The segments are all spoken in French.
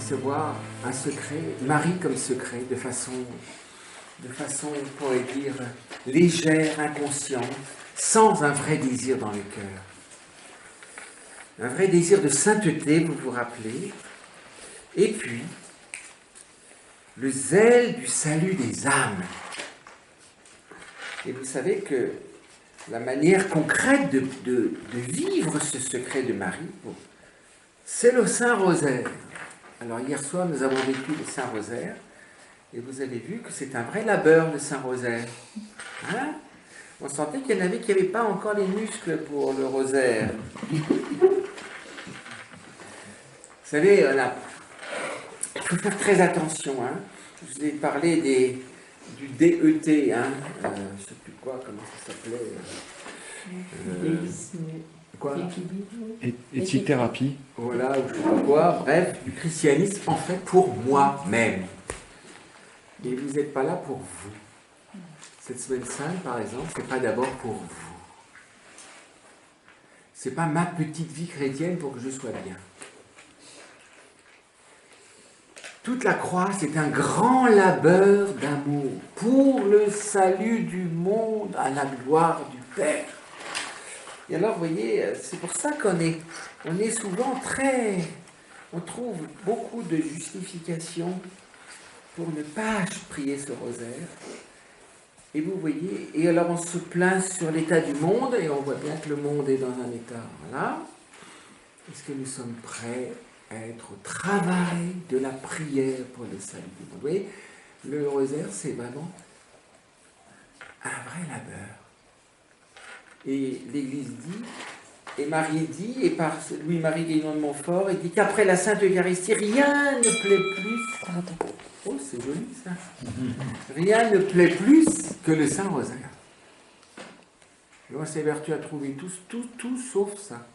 percevoir un secret, Marie comme secret, de façon, on pourrait dire, légère, inconsciente, sans un vrai désir dans le cœur. Un vrai désir de sainteté, vous vous rappelez. Et puis, le zèle du salut des âmes. Et vous savez que la manière concrète de vivre ce secret de Marie, c'est le Saint-Rosaire. Alors hier soir, nous avons vécu le Saint-Rosaire, et vous avez vu que c'est un vrai labeur, le Saint-Rosaire. Hein? On sentait qu'il y en avait qui n'avaient pas encore les muscles pour le rosaire. Vous savez, il faut faire très attention. Hein? Je vous ai parlé du DET, hein? Je ne sais plus quoi, comment ça s'appelait. Quoi? Éthique-thérapie. Voilà, ou je ne sais pas quoi. Bref, du christianisme, en fait, pour moi-même. Et vous n'êtes pas là pour vous. Cette semaine sainte, par exemple, ce n'est pas d'abord pour vous. Ce n'est pas ma petite vie chrétienne pour que je sois bien. Toute la croix, c'est un grand labeur d'amour pour le salut du monde à la gloire du Père. Et alors, vous voyez, c'est pour ça qu'on est souvent on trouve beaucoup de justifications pour ne pas prier ce rosaire. Et vous voyez, et alors on se plaint sur l'état du monde, et on voit bien que le monde est dans un état, voilà. Est-ce que nous sommes prêts à être au travail de la prière pour le salut du monde? Vous voyez, le rosaire, c'est vraiment un vrai labeur. Et l'Église dit, et Marie dit, et par Louis-Marie Guénon de Montfort, il dit qu'après la Sainte Eucharistie, rien ne plaît plus. Oh, c'est joli ça. Rien ne plaît plus que le Saint-Rosaire. Et on s'évertue à trouver tout sauf ça.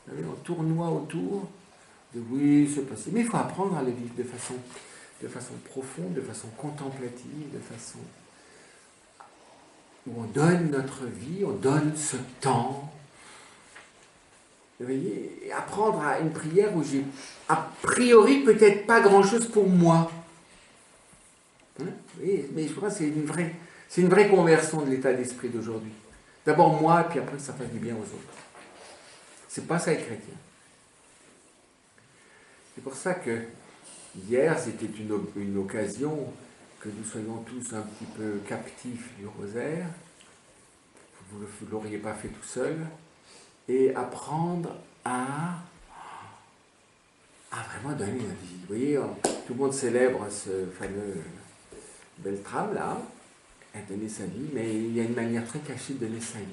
Vous savez, on tournoie autour de oui, c'est possible. Mais il faut apprendre à le vivre de façon profonde, de façon contemplative, de façon où on donne notre vie, on donne ce temps. Vous voyez, et apprendre à une prière où j'ai a priori peut-être pas grand-chose pour moi. Hein? Oui, mais je crois que c'est une vraie conversion de l'état d'esprit d'aujourd'hui. D'abord moi, puis après ça fait du bien aux autres. C'est pas ça être chrétien. C'est pour ça que hier, c'était une occasion que nous soyons tous un petit peu captifs du rosaire. Vous ne l'auriez pas fait tout seul. Et apprendre à vraiment donner la vie. Vous voyez, tout le monde célèbre ce fameux Beltrame là, à donner sa vie, mais il y a une manière très cachée de donner sa vie.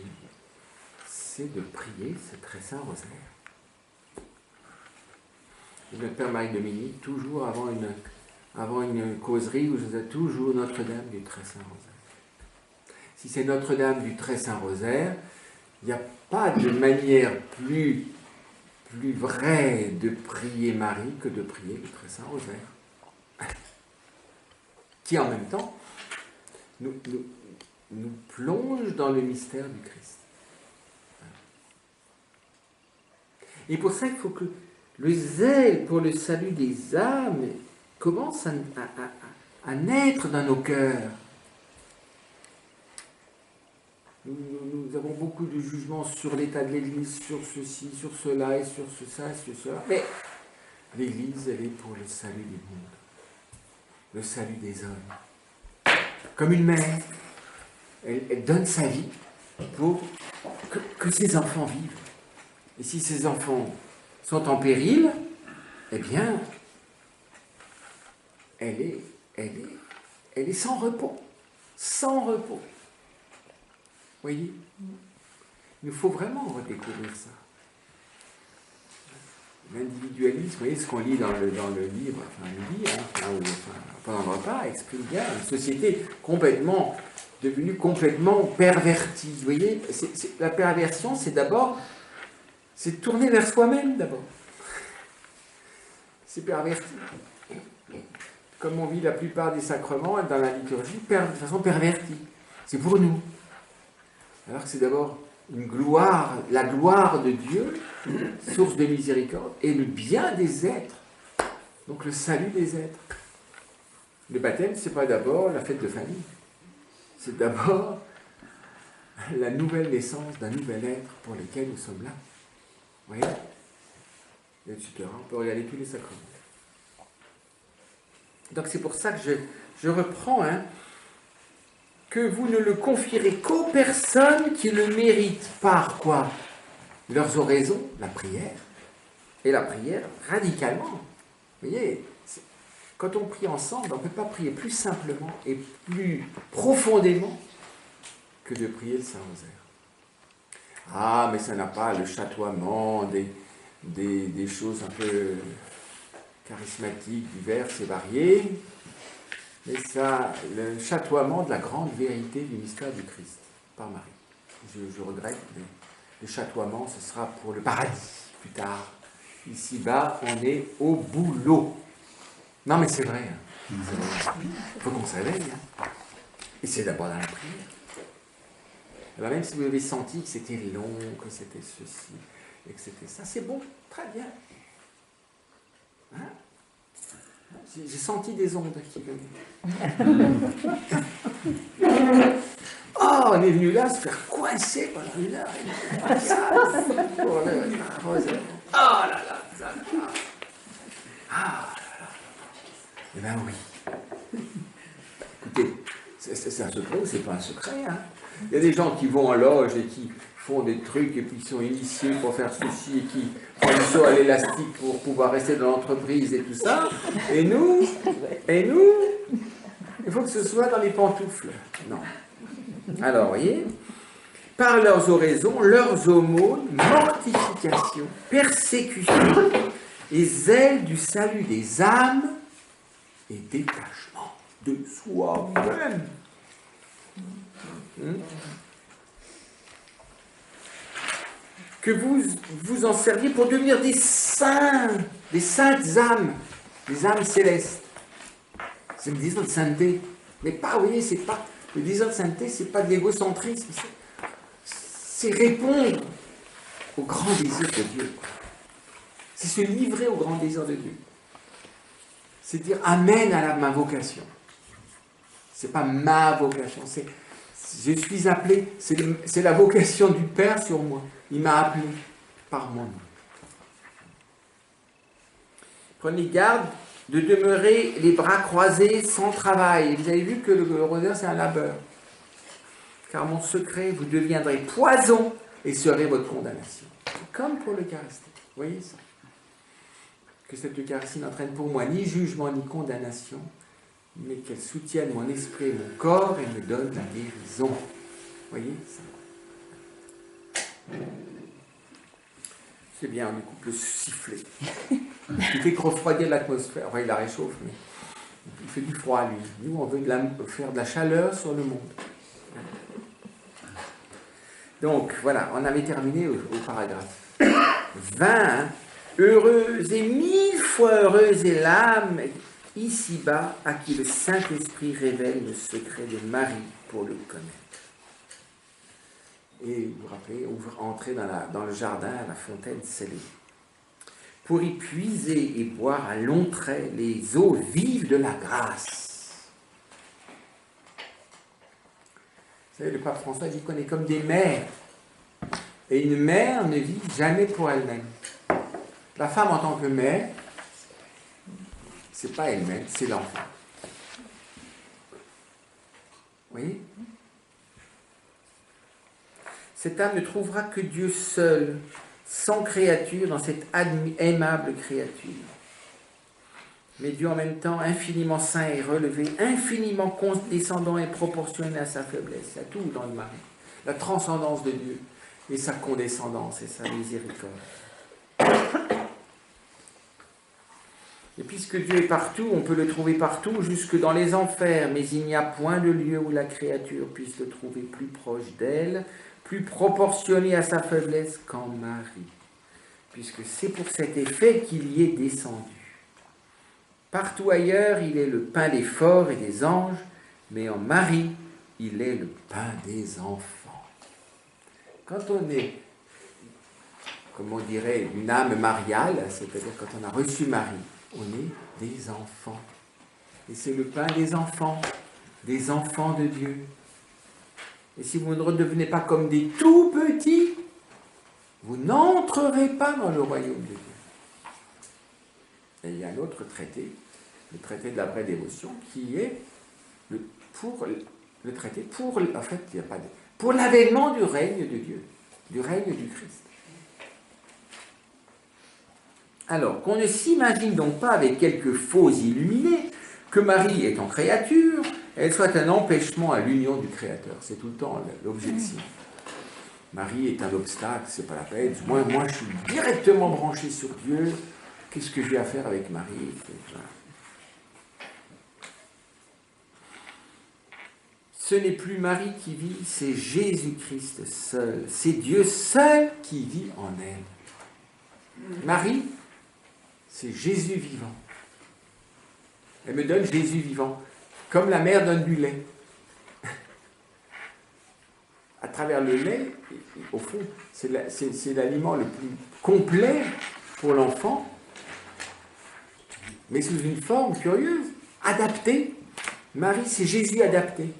C'est de prier ce très saint rosaire. Et notre Père Marie-Dominique, toujours avant une causerie, où je disais toujours Notre-Dame du très saint rosaire. Si c'est Notre-Dame du très saint rosaire, il n'y a pas de manière plus vraie de prier Marie que de prier le très saint rosaire. Qui en même temps nous plonge dans le mystère du Christ. Et pour ça, il faut que le zèle pour le salut des âmes commence à naître dans nos cœurs. Nous avons beaucoup de jugements sur l'état de l'Église, sur ceci, sur cela, et sur ça, et sur cela. Mais l'Église, elle est pour le salut du monde, le salut des hommes. Comme une mère, elle donne sa vie pour que ses enfants vivent. Et si ses enfants sont en péril, eh bien, elle est sans repos. Sans repos. Vous voyez? Il nous faut vraiment redécouvrir ça. L'individualisme, vous voyez ce qu'on lit dans le livre, enfin le livre, pendant le repas, exprime bien une société devenue complètement pervertie. Vous voyez, la perversion, c'est tourner vers soi-même d'abord. C'est perverti. Comme on vit la plupart des sacrements dans la liturgie, de façon pervertie. C'est pour nous. Alors que c'est d'abord la gloire de Dieu, source de miséricorde, et le bien des êtres. Donc le salut des êtres. Le baptême, ce n'est pas d'abord la fête de famille. C'est d'abord la nouvelle naissance d'un nouvel être pour lequel nous sommes là. Vous voyez? Etc. On peut regarder tous les sacrements. Donc c'est pour ça que je reprends, que vous ne le confierez qu'aux personnes qui le méritent par quoi? Leurs oraisons, la prière, et la prière radicalement. Vous voyez, quand on prie ensemble, on ne peut pas prier plus simplement et plus profondément que de prier le Saint-Rosaire. Ah, mais ça n'a pas le chatoiement des choses un peu charismatiques, diverses et variées, mais ça, le chatoiement de la grande vérité du mystère du Christ, par Marie. Je regrette, mais le chatoiement, ce sera pour le paradis, plus tard. Ici-bas, on est au boulot. Non, mais c'est vrai. Il faut qu'on se réveille. Et c'est d'abord dans la prière. Alors même si vous avez senti que c'était long, que c'était ceci, et que c'était ça, c'est bon, très bien. Hein? J'ai senti des ondes qui venaient. Oh, on est venu là se faire coincer pendant 1 heure et demie. Oh là là, ça là. Ah là là. Eh bien oui. Écoutez, c'est un secret ou c'est pas un secret, hein? Il y a des gens qui vont en loge et qui font des trucs et puis qui sont initiés pour faire ceci et qui font du saut à l'élastique pour pouvoir rester dans l'entreprise et tout ça. Et nous, il faut que ce soit dans les pantoufles. Non. Alors, voyez, par leurs oraisons, leurs aumônes, mortification, persécution et zèle du salut des âmes et détachement de soi-même. Que vous vous en serviez pour devenir des saints, des saintes âmes, des âmes célestes. C'est le désir de sainteté. Mais pas, vous voyez, c'est pas, le désir de sainteté, c'est pas de l'égocentrisme, c'est répondre au grand désir de Dieu. C'est se livrer au grand désir de Dieu. C'est dire amen à ma vocation. C'est pas ma vocation, c'est je suis appelé, c'est la vocation du Père sur moi. Il m'a appelé par mon nom. Prenez garde de demeurer les bras croisés sans travail. Et vous avez vu que le rosaire, c'est un labeur. Car mon secret, vous deviendrez poison et serez votre condamnation. C'est comme pour l'Eucharistie. Vous voyez ça? Que cette Eucharistie n'entraîne pour moi ni jugement ni condamnation, mais qu'elle soutienne mon esprit et mon corps et me donne la guérison. Vous voyez ça? C'est bien, on lui coupe le sifflet. Il fait refroidir l'atmosphère. Enfin, il la réchauffe, mais il fait du froid, lui. Nous, on veut faire de la chaleur sur le monde. Donc, voilà, on avait terminé au paragraphe 20. Heureuse et 1000 fois heureuse est l'âme ici-bas à qui le Saint-Esprit révèle le secret de Marie pour le connaître. Et vous vous rappelez, entrer dans le jardin à la fontaine scellée, pour y puiser et boire à longs traits les eaux vives de la grâce. Vous savez, le pape François dit qu'on est comme des mères. Et une mère ne vit jamais pour elle-même. La femme en tant que mère, c'est pas elle-même, c'est l'enfant. Vous voyez? Cette âme ne trouvera que Dieu seul, sans créature, dans cette aimable créature. Mais Dieu en même temps, infiniment saint et relevé, infiniment condescendant et proportionné à sa faiblesse. Il y a tout dans le Marie. La transcendance de Dieu et sa condescendance et sa miséricorde. Et puisque Dieu est partout, on peut le trouver partout, jusque dans les enfers, mais il n'y a point de lieu où la créature puisse le trouver plus proche d'elle, plus proportionné à sa faiblesse qu'en Marie, puisque c'est pour cet effet qu'il y est descendu. Partout ailleurs, il est le pain des forts et des anges, mais en Marie, il est le pain des enfants. Quand on est, comme on dirait, une âme mariale, c'est-à-dire quand on a reçu Marie, on est des enfants. Et c'est le pain des enfants de Dieu. Et si vous ne redevenez pas comme des tout petits, vous n'entrerez pas dans le royaume de Dieu. Et il y a un autre traité, le traité de la vraie dévotion, qui est le traité pour, en fait, il n'y a pas de, pour l'avènement du règne de Dieu, du règne du Christ. Alors, qu'on ne s'imagine donc pas avec quelques faux illuminés que Marie étant créature, elle soit un empêchement à l'union du Créateur. C'est tout le temps l'objection. Marie est un obstacle, c'est pas la peine. Moi, je suis directement branché sur Dieu. Qu'est-ce que j'ai à faire avec Marie? Ce n'est plus Marie qui vit, c'est Jésus-Christ seul. C'est Dieu seul qui vit en elle. Marie, c'est Jésus vivant. Elle me donne Jésus vivant, comme la mère donne du lait. À travers le lait, au fond, c'est l'aliment le plus complet pour l'enfant, mais sous une forme curieuse, adaptée. Marie, c'est Jésus adapté.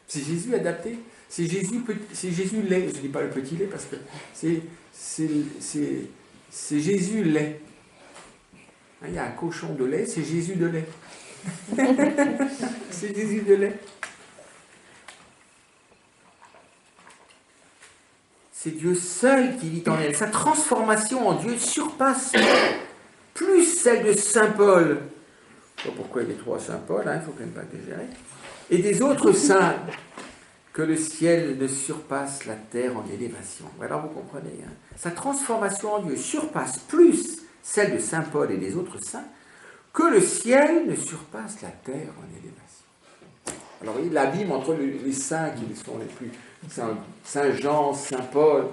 C'est Jésus adapté. C'est Jésus lait. Je ne dis pas le petit lait parce que c'est Jésus lait. Il y a un cochon de lait, c'est Jésus de lait. C'est Jésus de lait. C'est Dieu seul qui vit en elle. Sa transformation en Dieu surpasse plus celle de Saint Paul. Je ne sais pas pourquoi il y a trois Saint Paul, il ne faut quand même pas exagérer. Et des autres saints, que le ciel ne surpasse la terre en élévation. Alors vous comprenez, sa transformation en Dieu surpasse plus celle de Saint Paul et des autres saints, que le ciel ne surpasse la terre en élévation. Alors il l'abîme entre les saints qui sont les plus... Saint Jean, Saint Paul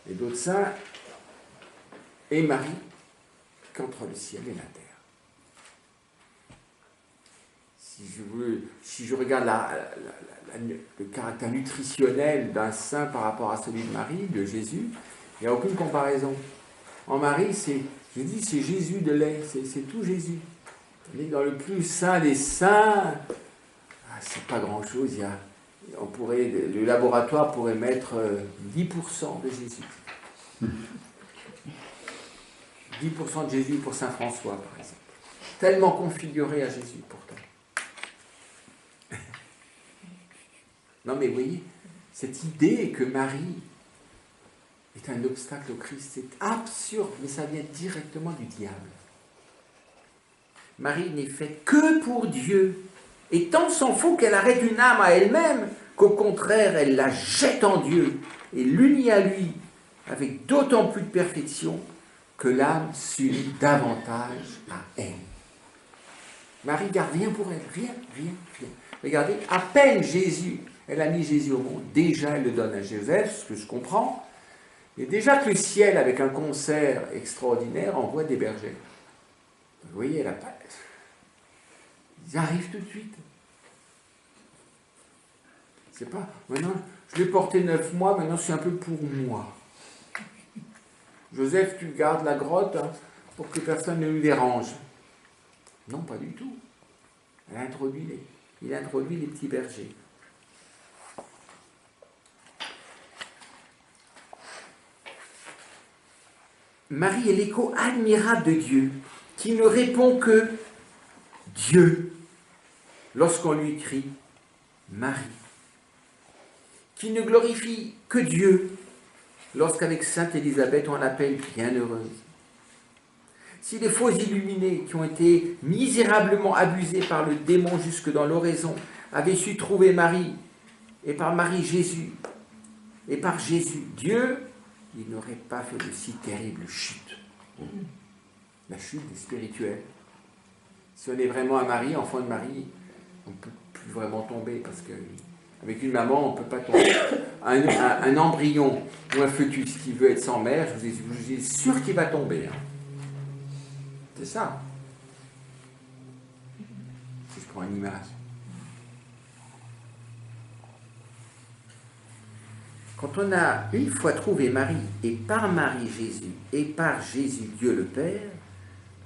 et d'autres saints, et Marie, qu'entre le ciel et la terre. Si je regarde le caractère nutritionnel d'un saint par rapport à celui de Marie, de Jésus, il n'y a aucune comparaison. En Marie, c'est Jésus de lait, c'est tout Jésus. Dans le plus saint des saints, c'est pas grand-chose. Le laboratoire pourrait mettre 10% de Jésus. 10% de Jésus pour Saint François, par exemple. Tellement configuré à Jésus, pourtant. Non, mais vous voyez, cette idée que Marie est un obstacle au Christ, c'est absurde, mais ça vient directement du diable. Marie n'est faite que pour Dieu, et tant s'en faut qu'elle arrête une âme à elle-même, qu'au contraire, elle la jette en Dieu, et l'unit à lui, avec d'autant plus de perfection, que l'âme s'unit davantage à elle. Marie garde rien pour elle, rien. Regardez, à peine elle a mis Jésus au monde, déjà elle le donne à Joseph, ce que je comprends, et déjà que le ciel, avec un concert extraordinaire, envoie des bergers. Vous voyez, ils arrivent tout de suite. C'est pas, maintenant, je l'ai porté 9 mois, maintenant c'est un peu pour moi. Joseph, tu gardes la grotte pour que personne ne nous dérange. Non, pas du tout. Il a introduit les petits bergers. Marie est l'écho admirable de Dieu, qui ne répond que Dieu lorsqu'on lui crie Marie, qui ne glorifie que Dieu lorsqu'avec Sainte Élisabeth on l'appelle bienheureuse. Si les faux illuminés qui ont été misérablement abusés par le démon jusque dans l'oraison avaient su trouver Marie, et par Marie Jésus, et par Jésus Dieu, il n'aurait pas fait de si terrible chute. La chute est spirituelle. Si on est vraiment à Marie, enfant de Marie, on ne peut plus vraiment tomber, parce qu'avec une maman, on ne peut pas tomber. Un embryon ou un fœtus qui veut être sans mère, je vous suis sûr qu'il va tomber. C'est ça. Si je prends une image. Quand on a une fois trouvé Marie, et par Marie Jésus, et par Jésus Dieu le Père,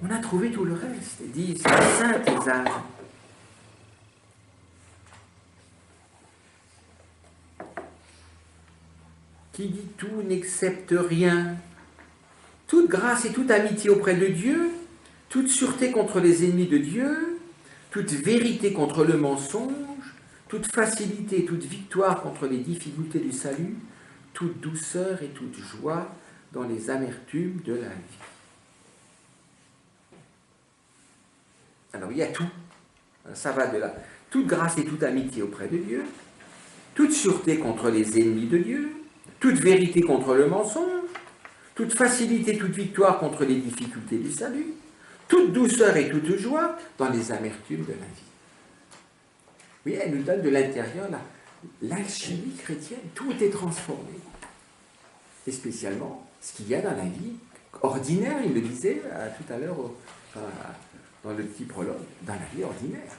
On a trouvé tout le reste, dit Saint Thésage. Qui dit tout n'accepte rien. Toute grâce et toute amitié auprès de Dieu, toute sûreté contre les ennemis de Dieu, toute vérité contre le mensonge, toute facilité et toute victoire contre les difficultés du salut, toute douceur et toute joie dans les amertumes de la vie. Alors il y a tout. Ça va de là. Toute grâce et toute amitié auprès de Dieu, toute sûreté contre les ennemis de Dieu, toute vérité contre le mensonge, toute facilité, toute victoire contre les difficultés du salut, toute douceur et toute joie dans les amertumes de la vie. Oui, elle nous donne de l'intérieur l'alchimie chrétienne, tout est transformé. Et spécialement ce qu'il y a dans la vie ordinaire, il le disait tout à l'heure dans le petit prologue, dans la vie ordinaire.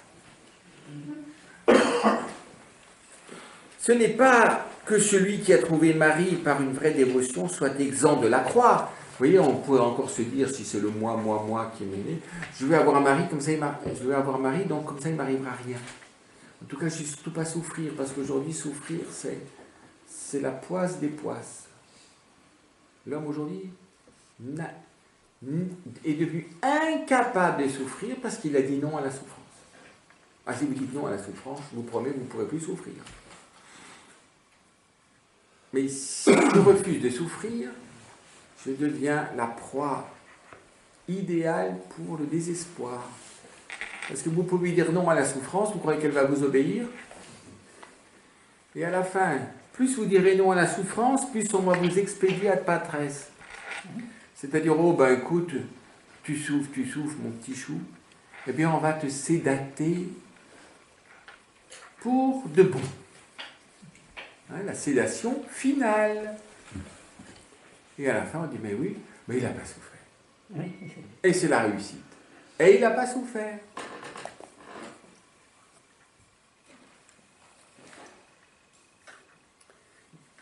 Ce n'est pas que celui qui a trouvé Marie par une vraie dévotion soit exempt de la croix. Vous voyez, on pourrait encore se dire, si c'est le moi qui est mené, je vais avoir Marie, comme ça donc comme ça il ne m'arrivera rien. En tout cas, je ne vais surtout pas souffrir, parce qu'aujourd'hui, souffrir, c'est la poisse des poisses. L'homme aujourd'hui est devenu incapable de souffrir parce qu'il a dit non à la souffrance. Ah, si vous dites non à la souffrance, je vous promets, vous ne pourrez plus souffrir. Mais si je refuse de souffrir, je deviens la proie idéale pour le désespoir. Parce que vous pouvez dire non à la souffrance, vous croyez qu'elle va vous obéir. Et à la fin, plus vous direz non à la souffrance, plus on va vous expédier ad patres. C'est-à-dire, oh ben écoute, tu souffres, mon petit chou. Eh bien, on va te sédater pour de bon. Hein, la sédation finale. Et à la fin, on dit, mais oui, mais il n'a pas souffert. Et c'est la réussite. Et il n'a pas souffert.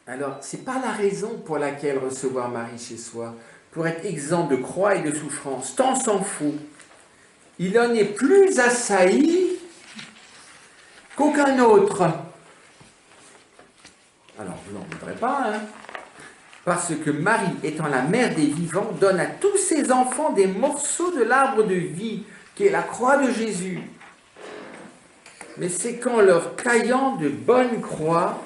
Alors, ce n'est pas la raison pour laquelle recevoir Marie chez soi, pour être exempt de croix et de souffrance, tant s'en faut. Il en est plus assailli qu'aucun autre. Alors, vous n'en voudrez pas, hein? Parce que Marie, étant la mère des vivants, donne à tous ses enfants des morceaux de l'arbre de vie, qui est la croix de Jésus. Mais c'est qu'en leur taillant de bonnes croix,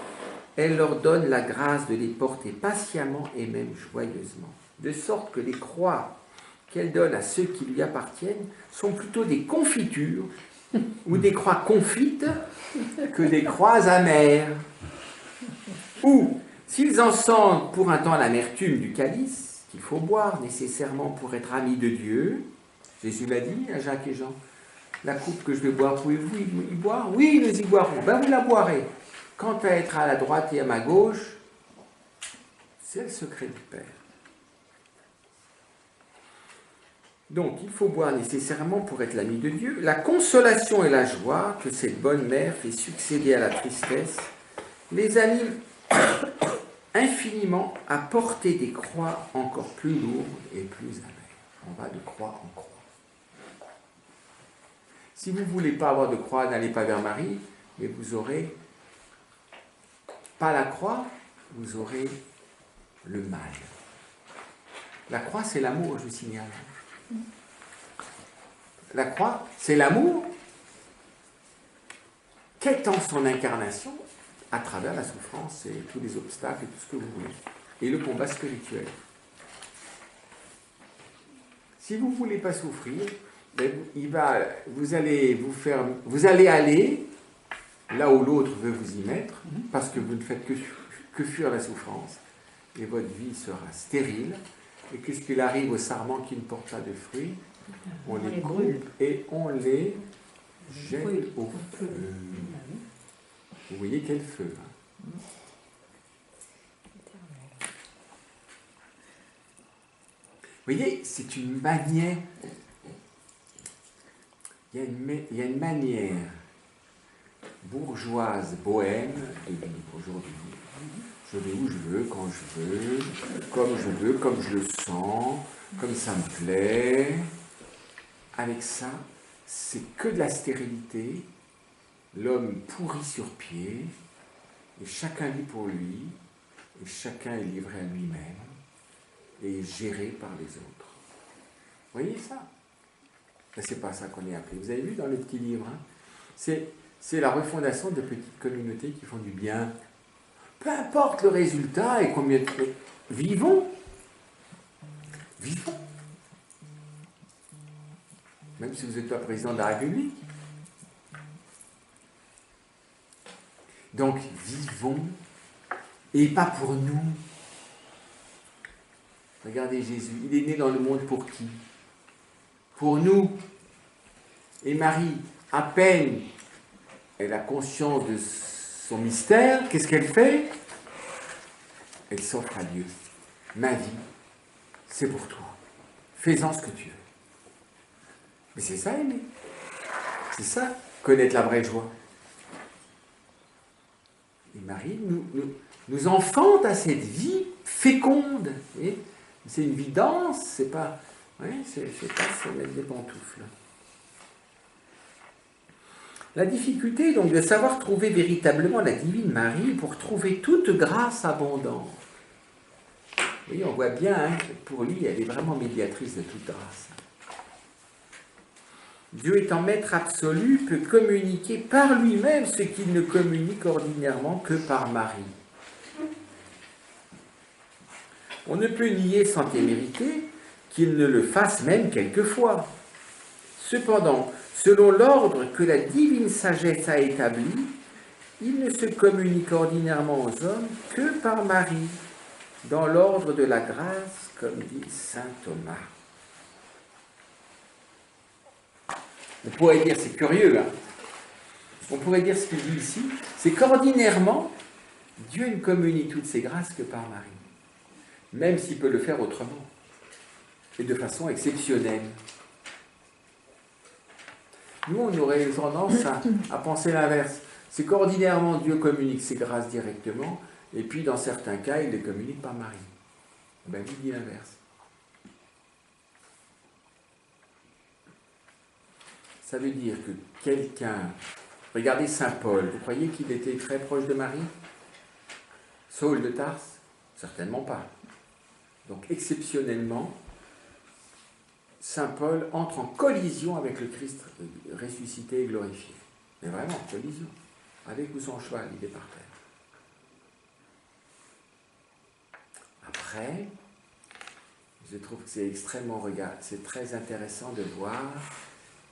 elle leur donne la grâce de les porter patiemment et même joyeusement. De sorte que les croix qu'elle donne à ceux qui lui appartiennent sont plutôt des confitures ou des croix confites que des croix amères. Ou, s'ils en sentent pour un temps l'amertume du calice, qu'il faut boire nécessairement pour être amis de Dieu, Jésus l'a dit à Jacques et Jean, la coupe que je vais boire, pouvez-vous y boire? Oui, nous y boirons. Ben vous la boirez. Quant à être à la droite et à ma gauche, c'est le secret du Père. Donc, il faut boire nécessairement pour être l'ami de Dieu. La consolation et la joie que cette bonne mère fait succéder à la tristesse les anime infiniment à porter des croix encore plus lourdes et plus amères. On va de croix en croix. Si vous ne voulez pas avoir de croix, n'allez pas vers Marie, mais vous aurez pas la croix, vous aurez le mal. La croix, c'est l'amour, je vous signale. La croix, c'est l'amour qu'étend son incarnation à travers la souffrance et tous les obstacles et tout ce que vous voulez. Et le combat spirituel. Si vous ne voulez pas souffrir, ben, vous allez aller là où l'autre veut vous y mettre, parce que vous ne faites que fuir la souffrance, et votre vie sera stérile. Et qu'est-ce qu'il arrive aux sarments qui ne portent pas de fruits? On les coupe et on les jette au feu. Vous voyez quel feu, hein? Vous voyez, c'est une manière. Il y a une manière bourgeoise, bohème, de vivre aujourd'hui. Je vais où je veux, quand je veux, comme je le sens, comme ça me plaît. avec ça, c'est que de la stérilité, l'homme pourri sur pied, et chacun vit pour lui, et chacun est livré à lui-même, et géré par les autres. Vous voyez ça? Mais c'est pas ça qu'on est appelé. Vous avez vu dans le petit livre, hein? C'est la refondation de petites communautés qui font du bien. Peu importe le résultat et combien de... Vivons. Vivons. Même si vous n'êtes pas président de la République. Donc, vivons. Et pas pour nous. Regardez Jésus. Il est né dans le monde pour qui? Pour nous. Et Marie, à peine elle a conscience de son mystère, qu'est-ce qu'elle fait? Elle s'offre à Dieu. Ma vie, c'est pour toi. Fais-en ce que tu veux. Mais c'est ça, aimer. C'est ça, connaître la vraie joie. Et Marie nous enfante à cette vie féconde. C'est une vie dense, c'est pas... c'est pas se mettre des pantoufles. La difficulté donc de savoir trouver véritablement la divine Marie pour trouver toute grâce abondante. Vous voyez, on voit bien, hein, pour lui, elle est vraiment médiatrice de toute grâce. Dieu étant maître absolu, peut communiquer par lui-même ce qu'il ne communique ordinairement que par Marie. On ne peut nier sans témérité qu'il ne le fasse même quelquefois. Cependant, selon l'ordre que la divine sagesse a établi, il ne se communique ordinairement aux hommes que par Marie, dans l'ordre de la grâce, comme dit saint Thomas. On pourrait dire, c'est curieux, hein, on pourrait dire ce qu'il dit ici, c'est qu'ordinairement, Dieu ne communique toutes ses grâces que par Marie, même s'il peut le faire autrement, et de façon exceptionnelle. Nous, on aurait tendance à penser l'inverse. C'est qu'ordinairement, Dieu communique ses grâces directement, et puis dans certains cas, il les communique par Marie. Ben, il dit l'inverse. Ça veut dire que quelqu'un... Regardez saint Paul, vous croyez qu'il était très proche de Marie? Saul de Tarse? Certainement pas. Donc, exceptionnellement, saint Paul entre en collision avec le Christ ressuscité et glorifié. Mais vraiment, collision. Avec ou sans cheval, il est par terre. Après, je trouve que c'est extrêmement c'est très intéressant de voir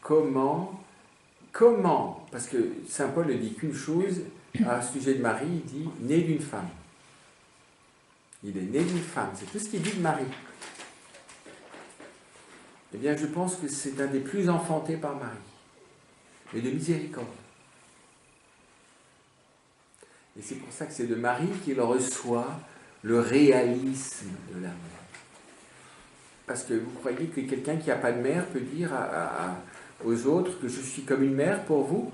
comment, parce que saint Paul ne dit qu'une chose à ce sujet de Marie, il dit « né d'une femme ». Il est né d'une femme, c'est tout ce qu'il dit de Marie. Eh bien, je pense que c'est un des plus enfantés par Marie, et de miséricorde. Et c'est pour ça que c'est de Marie qu'il reçoit le réalisme de l'amour. Parce que vous croyez que quelqu'un qui n'a pas de mère peut dire aux autres que je suis comme une mère pour vous?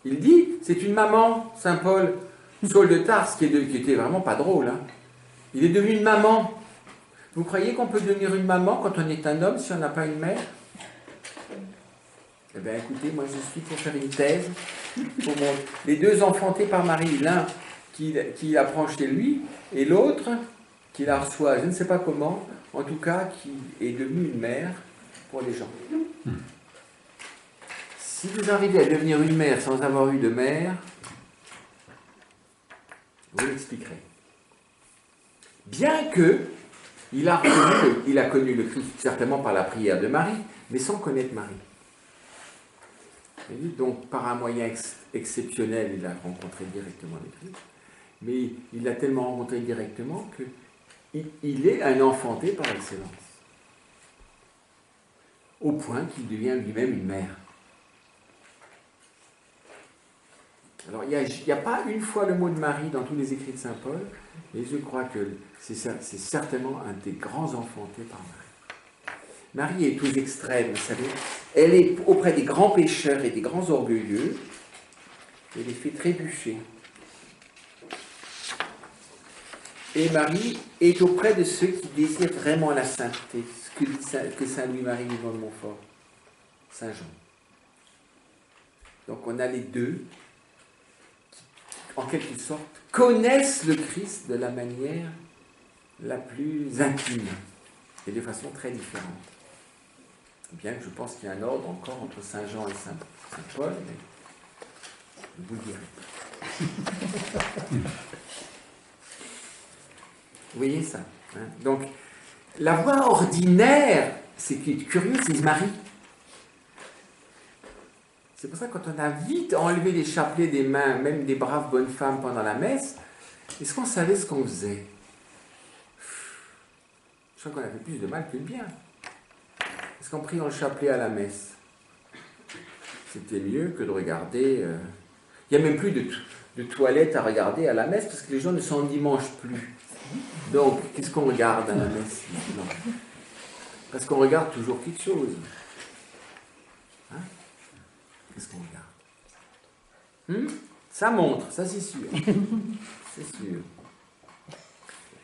Il dit, c'est une maman, saint Paul. Saul de Tarse, qui était vraiment pas drôle, hein. Il est devenu une maman. Vous croyez qu'on peut devenir une maman quand on est un homme si on n'a pas une mère? Eh bien, écoutez, moi je suis pour faire une thèse. Les deux enfantés par Marie, l'un qui apprend chez lui, et l'autre qui la reçoit, je ne sais pas comment, en tout cas qui est devenue une mère pour les gens. Si vous arrivez à devenir une mère sans avoir eu de mère, vous l'expliquerez. Bien que il a connu le Christ certainement par la prière de Marie, mais sans connaître Marie. Donc, par un moyen exceptionnel, il a rencontré directement le Christ, mais il l'a tellement rencontré directement qu'il est un enfanté par excellence, au point qu'il devient lui-même une mère. Alors, il n'y a pas une fois le mot de Marie dans tous les écrits de saint Paul, mais je crois que c'est certainement un des grands enfantés par Marie. Marie est aux extrêmes, vous savez. Elle est auprès des grands pécheurs et des grands orgueilleux, et les fait trébucher. Et Marie est auprès de ceux qui désirent vraiment la sainteté, ce que saint Louis-Marie Vivant de Montfort. Saint Jean. Donc on a les deux qui, en quelque sorte, connaissent le Christ de la manière la plus intime et de façon très différente. Bien que je pense qu'il y a un ordre encore entre Saint Jean et Saint Paul, mais vous le direz. Vous voyez ça, hein? Donc, la voie ordinaire, c'est qui est curieux, c'est Marie. C'est pour ça que quand on a vite enlevé les chapelets des mains, même des braves bonnes femmes pendant la messe, est-ce qu'on savait ce qu'on faisait? Je crois qu'on avait plus de mal que de bien. Est-ce qu'en priant le chapelet à la messe, c'était mieux que de regarder... Il n'y a même plus de toilettes à regarder à la messe, parce que les gens ne s'endimanchent plus. Donc, qu'est-ce qu'on regarde à la messe? Non. Parce qu'on regarde toujours quelque chose. Hein? Qu'est-ce qu'on regarde? Ça montre, ça c'est sûr. C'est sûr.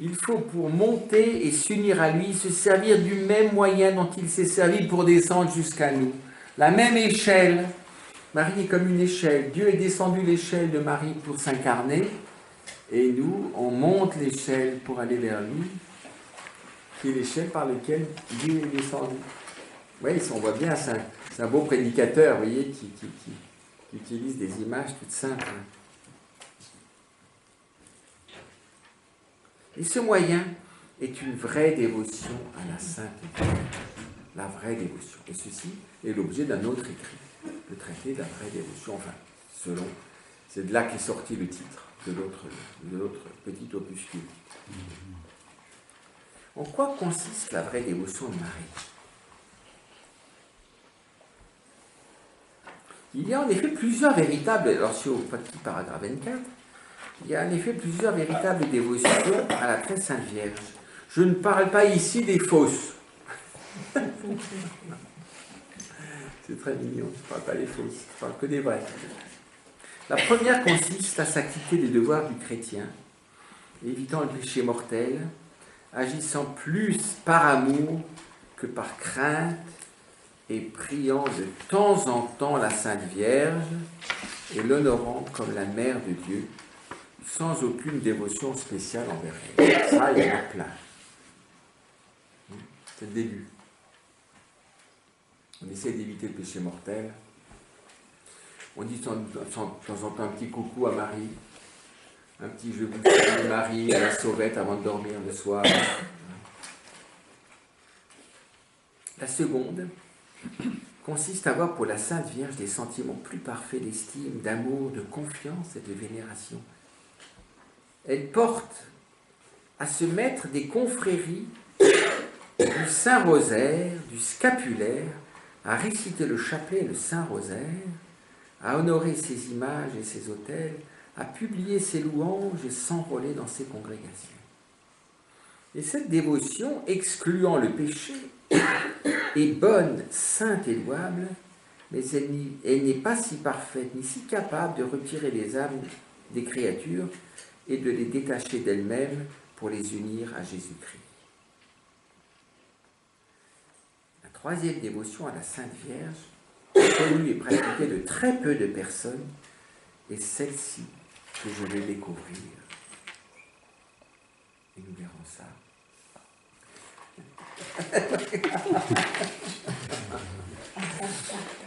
Il faut pour monter et s'unir à lui, se servir du même moyen dont il s'est servi pour descendre jusqu'à nous. La même échelle. Marie est comme une échelle. Dieu est descendu l'échelle de Marie pour s'incarner. Et nous, on monte l'échelle pour aller vers lui, qui est l'échelle par laquelle Dieu est descendu. Oui, on voit bien, c'est un beau prédicateur, vous voyez, qui utilise des images toutes simples. Et ce moyen est une vraie dévotion à la Sainte Vierge. La vraie dévotion. Et ceci est l'objet d'un autre écrit, le traité de la vraie dévotion. Enfin, selon, c'est de là qu'est sorti le titre de l'autre petit opuscule. En quoi consiste la vraie dévotion de Marie? Il y a en effet plusieurs véritables, alors c'est au petit paragraphe 24, il y a en effet plusieurs véritables dévotions à la très Sainte Vierge. Je ne parle pas ici des fausses. C'est très mignon, je ne parle pas des fausses, je parle que des vraies. La première consiste à s'acquitter des devoirs du chrétien, évitant le péché mortel, agissant plus par amour que par crainte, et priant de temps en temps la Sainte Vierge et l'honorant comme la Mère de Dieu, sans aucune dévotion spéciale envers elle. Ça, il y en a plein. C'est le début. On essaie d'éviter le péché mortel. On dit de temps en temps un petit coucou à Marie, un petit je vous salue Marie à la sauvette avant de dormir le soir. La seconde consiste à avoir pour la Sainte Vierge des sentiments plus parfaits d'estime, d'amour, de confiance et de vénération. Elle porte à se mettre des confréries du Saint-Rosaire, du scapulaire, à réciter le chapelet et le Saint-Rosaire, à honorer ses images et ses autels, à publier ses louanges et s'enrôler dans ses congrégations. Et cette dévotion, excluant le péché, est bonne, sainte et louable, mais elle n'est pas si parfaite ni si capable de retirer les âmes des créatures et de les détacher d'elles-mêmes pour les unir à Jésus-Christ. La troisième dévotion à la Sainte Vierge, connue et pratiquée de très peu de personnes, est celle-ci que je vais découvrir. Et nous verrons ça.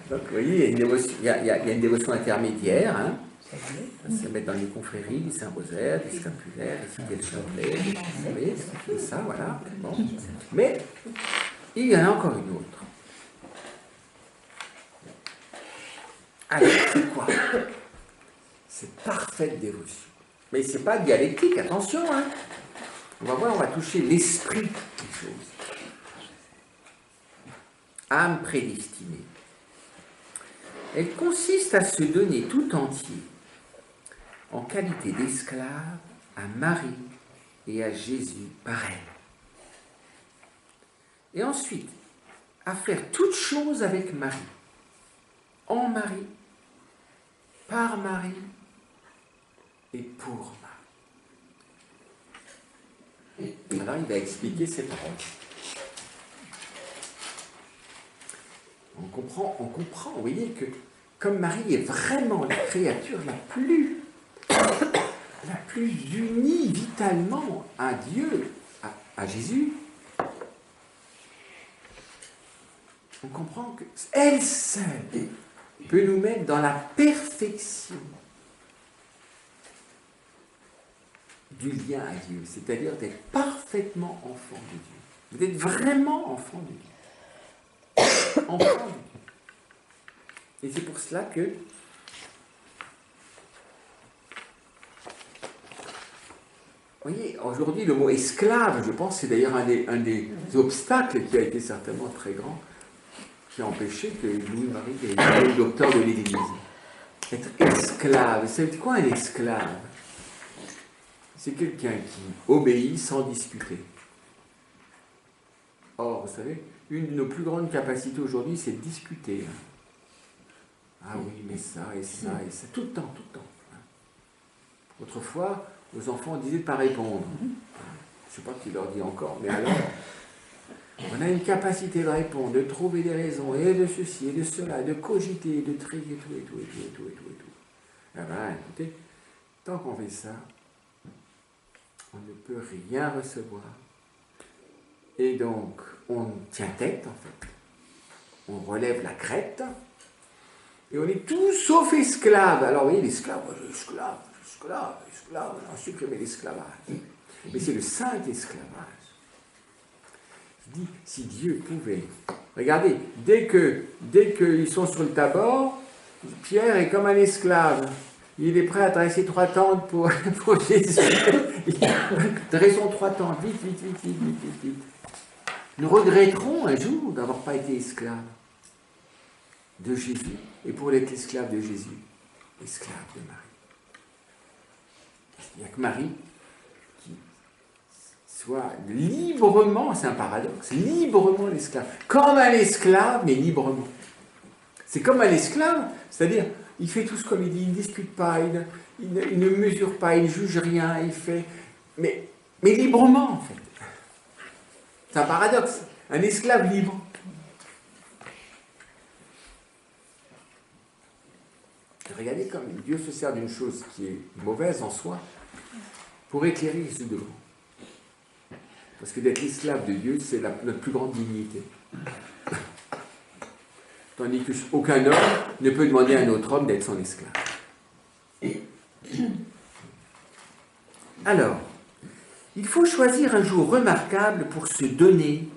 Donc vous voyez, il y a une dévotion intermédiaire, hein. Se mettre dans les confréries, du Saint-Rosaire, du scapulaire, réciter le chapelet, vous voyez, tout ça, voilà. Bon. Mais il y en a encore une autre. Alors, c'est quoi? C'est parfaite dévotion. Mais c'est pas dialectique, attention, hein. On va voir, on va toucher l'esprit des choses. Âme prédestinée. Elle consiste à se donner tout entier, en qualité d'esclave, à Marie et à Jésus par elle. Et ensuite, à faire toutes choses avec Marie, en Marie, par Marie et pour Marie. Alors il va expliquer ces paroles. On comprend, vous voyez, que comme Marie est vraiment la créature la plus unie vitalement à Dieu, à Jésus, on comprend qu'elle seule peut nous mettre dans la perfection du lien à Dieu, c'est-à-dire d'être parfaitement enfant de Dieu. Vous êtes vraiment enfant de Dieu. Enfant de Dieu. Et c'est pour cela que vous voyez, aujourd'hui, le mot esclave, je pense, c'est d'ailleurs un des obstacles qui a été certainement très grand, qui a empêché que Louis-Marie devienne le docteur de l'Église. Être esclave, c'est quoi un esclave? C'est quelqu'un qui obéit sans discuter. Or, vous savez, une de nos plus grandes capacités aujourd'hui, c'est de discuter. Ah oui, mais ça, et ça, et ça, tout le temps, tout le temps. Autrefois, aux enfants, on disait de ne pas répondre. Je ne sais pas qui leur dit encore, mais alors, on a une capacité de répondre, de trouver des raisons, et de ceci, et de cela, de cogiter, de trier tout, et tout, et tout, et tout, et tout, et tout. Ah ben, écoutez, tant qu'on fait ça, on ne peut rien recevoir. Et donc, on tient tête, en fait. On relève la crête, et on est tout sauf esclave. Alors, vous voyez, l'esclave, on a supprimé l'esclavage. Mais c'est le saint esclavage. Je dis, si Dieu pouvait... Regardez, dès qu'ils sont sur le Tabor, Pierre est comme un esclave. Il est prêt à dresser 3 tentes pour Jésus. Dressons 3 tentes, vite, vite, vite, vite, vite, vite, vite. Nous regretterons un jour d'avoir pas été esclaves de Jésus, et pour être esclave de Jésus, esclave de Marie. Il n'y a que Marie qui soit librement, c'est un paradoxe, librement l'esclave. Comme un esclave, mais librement. C'est comme un esclave, c'est-à-dire, il fait tout ce comme il dit, il ne discute pas, il ne mesure pas, il ne juge rien, il fait... Mais librement, en fait. C'est un paradoxe. Un esclave libre. Regardez comme Dieu se sert d'une chose qui est mauvaise en soi pour éclairer les seconds. Parce que d'être esclave de Dieu, c'est notre plus grande dignité. Tandis qu'aucun homme ne peut demander à un autre homme d'être son esclave. Alors, il faut choisir un jour remarquable pour se donner,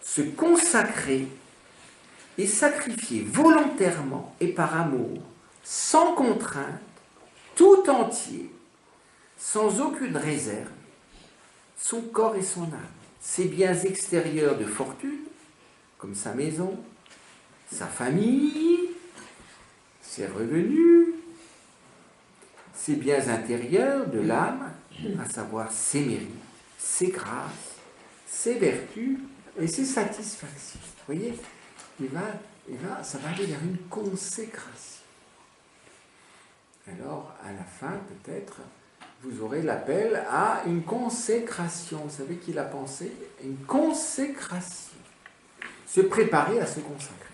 se consacrer et sacrifier volontairement et par amour, sans contrainte, tout entier, sans aucune réserve, son corps et son âme, ses biens extérieurs de fortune, comme sa maison, sa famille, ses revenus, ses biens intérieurs de l'âme, à savoir ses mérites, ses grâces, ses vertus et ses satisfactions. Vous voyez, ça va aller vers une consécration. Alors, à la fin, peut-être, vous aurez l'appel à une consécration. Vous savez qui l'a pensé? Une consécration. Se préparer à se consacrer.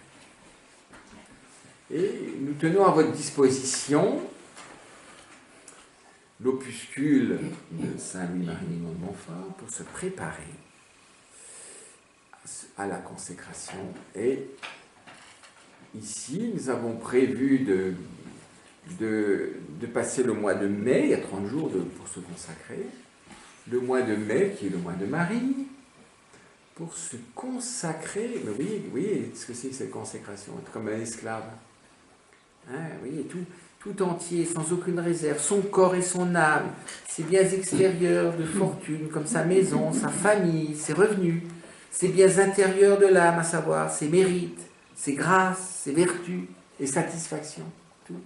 Et nous tenons à votre disposition l'opuscule de Saint Louis-Marie de Montfort pour se préparer à la consécration. Et ici, nous avons prévu de passer le mois de mai, il y a 30 jours pour se consacrer, le mois de mai qui est le mois de Marie, pour se consacrer. Mais vous voyez ce que c'est que cette consécration, être comme un esclave. Hein, vous voyez, tout entier, sans aucune réserve, son corps et son âme, ses biens extérieurs de fortune, comme sa maison, sa famille, ses revenus, ses biens intérieurs de l'âme, à savoir ses mérites, ses grâces, ses vertus et satisfactions. Tout.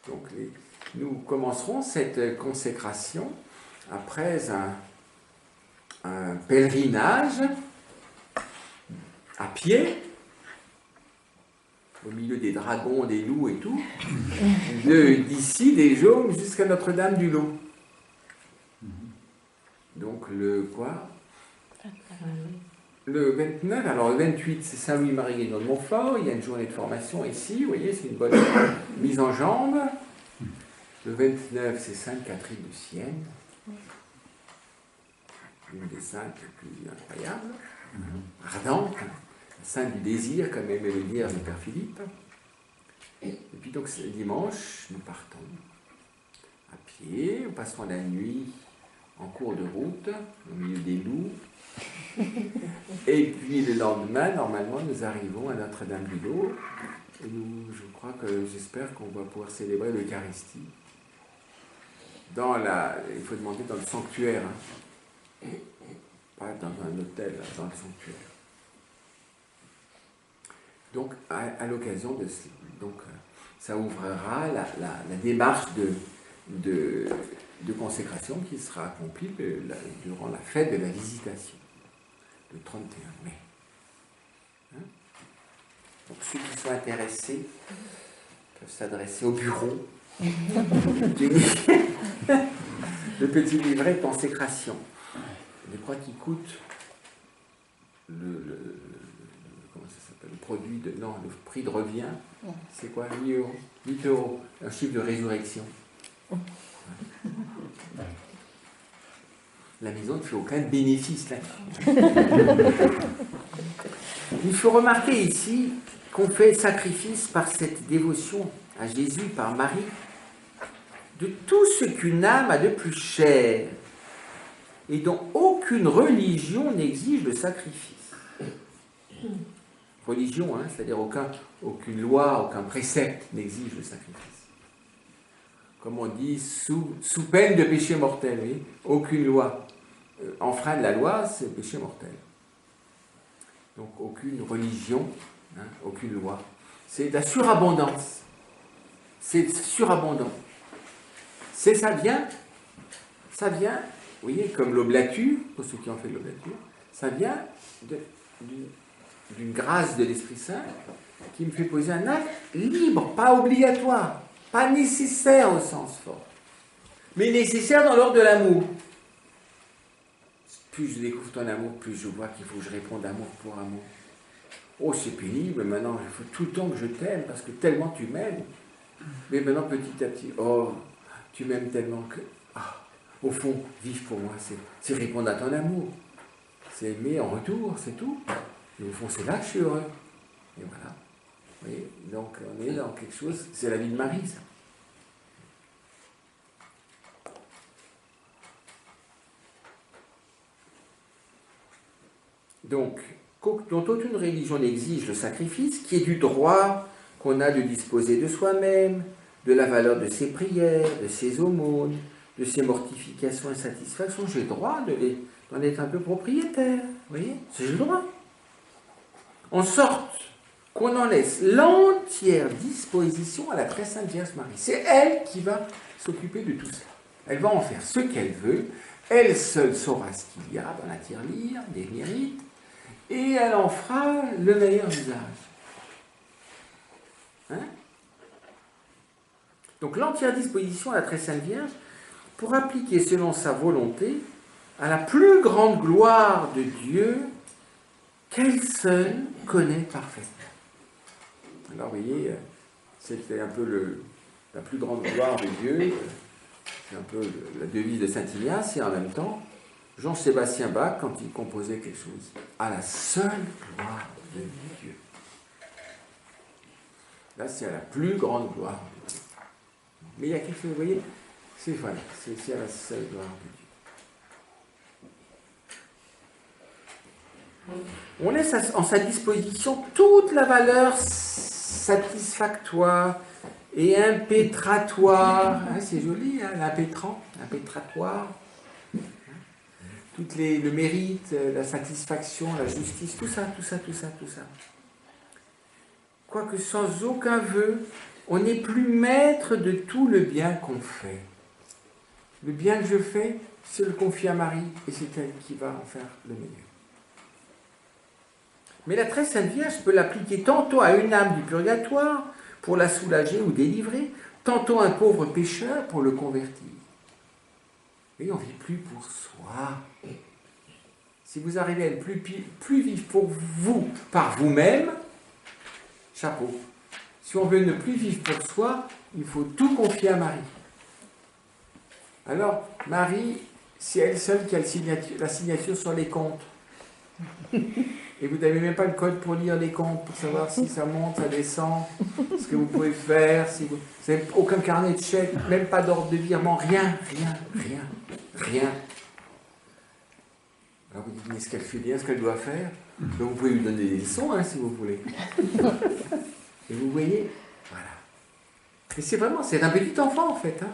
Donc, nous commencerons cette consécration après un pèlerinage à pied, au milieu des dragons, des loups et tout, d'ici des Jaumes jusqu'à Notre-Dame-du-Lot. Donc le le 29, alors le 28, c'est Saint-Louis-Marie Guénon de Montfort. Il y a une journée de formation ici. Vous voyez, c'est une bonne mise en jambe. Le 29, c'est Sainte-Catherine de Sienne. Une des saintes les plus incroyables. Ardente. Sainte du désir, comme aimait le dire le Père Philippe. Et puis donc, dimanche, nous partons à pied. Nous passerons la nuit en cours de route, au milieu des loups. Et puis le lendemain, normalement, nous arrivons à Notre-Dame-du-Lot. Et j'espère qu'on va pouvoir célébrer l'Eucharistie. Il faut demander dans le sanctuaire, hein. Pas dans un hôtel, dans le sanctuaire. Donc, à l'occasion de donc, ça ouvrira la démarche de consécration qui sera accomplie durant la fête de la Visitation, le 31 mai. Hein? Donc, ceux qui sont intéressés peuvent s'adresser au bureau le petit livret de consécration. Je crois qu'il coûte comment ça s'appelle, le produit le prix de revient, c'est quoi, 8 euros, 8 euros, un chiffre de résurrection. La maison ne fait aucun bénéfice là. Il faut remarquer ici qu'on fait sacrifice par cette dévotion à Jésus, par Marie, de tout ce qu'une âme a de plus cher et dont aucune religion n'exige le sacrifice. Religion, hein, c'est-à-dire aucune loi, aucun précepte n'exige le sacrifice. Comme on dit, sous peine de péché mortel, oui, aucune loi. Enfreindre la loi, c'est péché mortel. Donc aucune religion, hein, aucune loi. C'est de la surabondance. C'est surabondant. Ça vient, vous voyez, comme l'oblature, pour ceux qui ont fait l'oblature, ça vient d'une grâce de l'Esprit Saint qui me fait poser un acte libre, pas obligatoire, pas nécessaire au sens fort, mais nécessaire dans l'ordre de l'amour. Plus je découvre ton amour, plus je vois qu'il faut que je réponde amour pour amour. Oh, c'est pénible, maintenant il faut tout le temps que je t'aime, parce que tellement tu m'aimes. Mais maintenant, petit à petit, oh, tu m'aimes tellement que... au fond, vivre pour moi, c'est répondre à ton amour. C'est aimer en retour, c'est tout. Et au fond, c'est là que je suis heureux. Et voilà. Vous voyez, donc, on est dans quelque chose... C'est la vie de Marie, ça. Donc, dont aucune religion n'exige le sacrifice, qui est du droit qu'on a de disposer de soi-même, de la valeur de ses prières, de ses aumônes, de ses mortifications et satisfactions. J'ai le droit d'en être un peu propriétaire. Vous voyez, c'est le droit. En sorte qu'on en laisse l'entière disposition à la très sainte Vierge Marie. C'est elle qui va s'occuper de tout ça. Elle va en faire ce qu'elle veut. Elle seule saura ce qu'il y a dans la tirelire, des mérites, et elle en fera le meilleur usage. Hein? Donc l'entière disposition à la très sainte Vierge pour appliquer selon sa volonté à la plus grande gloire de Dieu qu'elle seule connaît parfaitement. Alors vous voyez, c'était un peu la plus grande gloire de Dieu, c'est un peu la devise de Saint Ignace, et en même temps, Jean-Sébastien Bach, quand il composait quelque chose, à la seule gloire de Dieu. Là, c'est à la plus grande gloire de Dieu. Mais il y a quelque chose, vous voyez, c'est à la seule gloire de Dieu. On laisse en sa disposition toute la valeur satisfactoire et impétratoire. Hein, c'est joli, hein, impétratoire. Le mérite, la satisfaction, la justice, tout ça. Quoique sans aucun vœu, on n'est plus maître de tout le bien qu'on fait. Le bien que je fais, c'est le confier à Marie, et c'est elle qui va en faire le meilleur. Mais la très sainte Vierge peut l'appliquer tantôt à une âme du purgatoire, pour la soulager ou délivrer, tantôt à un pauvre pécheur pour le convertir. Et on ne vit plus pour soi. Si vous arrivez à être plus vif pour vous, par vous-même, chapeau. Si on veut ne plus vivre pour soi, il faut tout confier à Marie. Alors, Marie, c'est elle seule qui a la signature sur les comptes. Et vous n'avez même pas le code pour lire les comptes, pour savoir si ça monte, ça descend, ce que vous pouvez faire, si vous n'avez aucun carnet de chèques, même pas d'ordre de virement, rien. Alors vous dites, mais est-ce qu'elle fait bien ce qu'elle doit faire? Donc vous pouvez lui donner des leçons, hein, si vous voulez. Et vous voyez, voilà. Et c'est vraiment, c'est un petit enfant en fait, hein,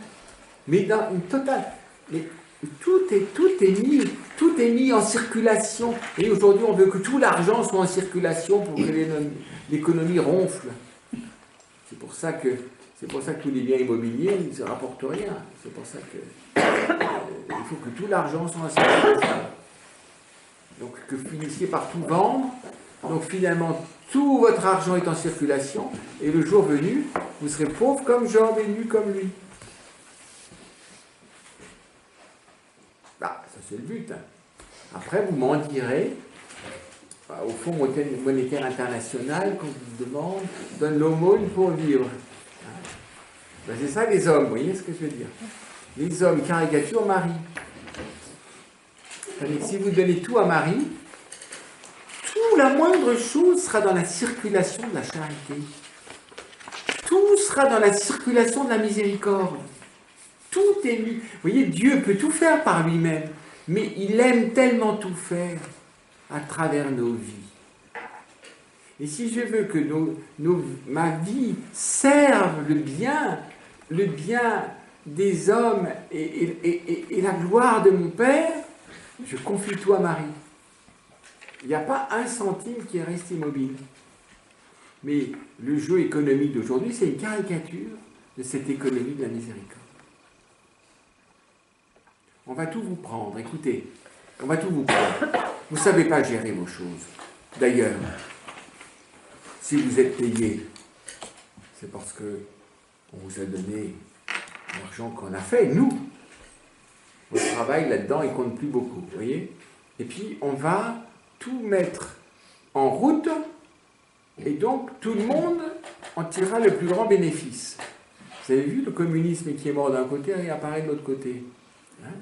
mais dans une totale. Mais tout est mis en circulation. Et aujourd'hui, on veut que tout l'argent soit en circulation pour que l'économie ronfle. C'est pour ça que tous les biens immobiliers ne se rapportent rien. C'est pour ça que il faut que tout l'argent soit en circulation. Donc que vous finissiez par tout vendre. Donc finalement, tout votre argent est en circulation. Et le jour venu, vous serez pauvre comme Job et nu comme lui. Bah, ça c'est le but. Hein. Après, vous m'en direz. Bah, au Fonds monétaire international, quand vous demande, donne l'aumône pour vivre. Ben, c'est ça les hommes, vous voyez ce que je veux dire? Les hommes caricaturent Marie. Si vous donnez tout à Marie, tout, la moindre chose sera dans la circulation de la charité. Tout sera dans la circulation de la miséricorde. Tout est lu. Vous voyez, Dieu peut tout faire par lui-même, mais il aime tellement tout faire à travers nos vies. Et si je veux que ma vie serve le bien des hommes et la gloire de mon Père, je confie tout à Marie. Il n'y a pas un centime qui reste immobile. Mais le jeu économique d'aujourd'hui, c'est une caricature de cette économie de la miséricorde. On va tout vous prendre, écoutez, on va tout vous prendre. Vous ne savez pas gérer vos choses. D'ailleurs, si vous êtes payé, c'est parce qu'on vous a donné l'argent qu'on a fait, nous. Votre travail là-dedans, il ne compte plus beaucoup, vous voyez? Et puis, on va tout mettre en route, et donc, tout le monde en tirera le plus grand bénéfice. Vous avez vu le communisme qui est mort d'un côté et apparaît de l'autre côté. Hein?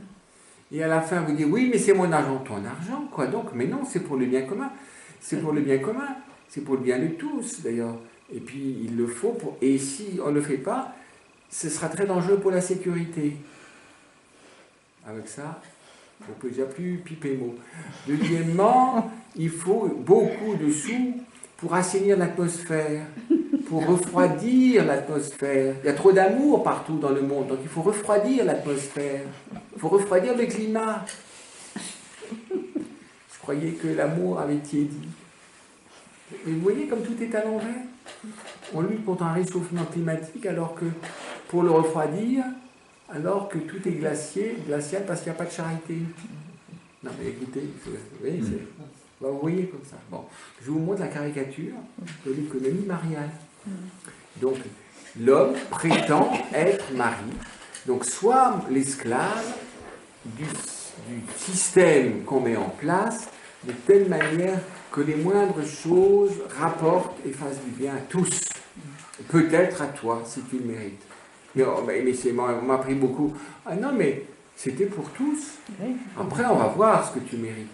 Et à la fin, vous dites, oui, mais c'est mon argent, ton argent, quoi donc? Mais non, c'est pour le bien commun. C'est pour le bien commun. C'est pour le bien de tous, d'ailleurs. Et puis, il le faut pour... Et si on ne le fait pas, ce sera très dangereux pour la sécurité. Avec ça, on ne peut déjà plus piper mot. Deuxièmement, il faut beaucoup de sous pour assainir l'atmosphère, pour refroidir l'atmosphère. Il y a trop d'amour partout dans le monde, donc il faut refroidir l'atmosphère. Il faut refroidir le climat. Je croyais que l'amour avait tiédi. Mais vous voyez comme tout est à l'envers. On lutte contre un réchauffement climatique alors que, pour le refroidir, alors que tout est glacial parce qu'il n'y a pas de charité. Non mais écoutez, vous voyez comme ça. Bon, je vous montre la caricature de l'économie mariale. Donc, l'homme prétend être mari. Donc, soit l'esclave du système qu'on met en place, de telle manière que les moindres choses rapportent et fassent du bien à tous. Peut-être à toi, si tu le mérites. Mais on m'a pris beaucoup. Ah non, mais c'était pour tous. Après, on va voir ce que tu mérites.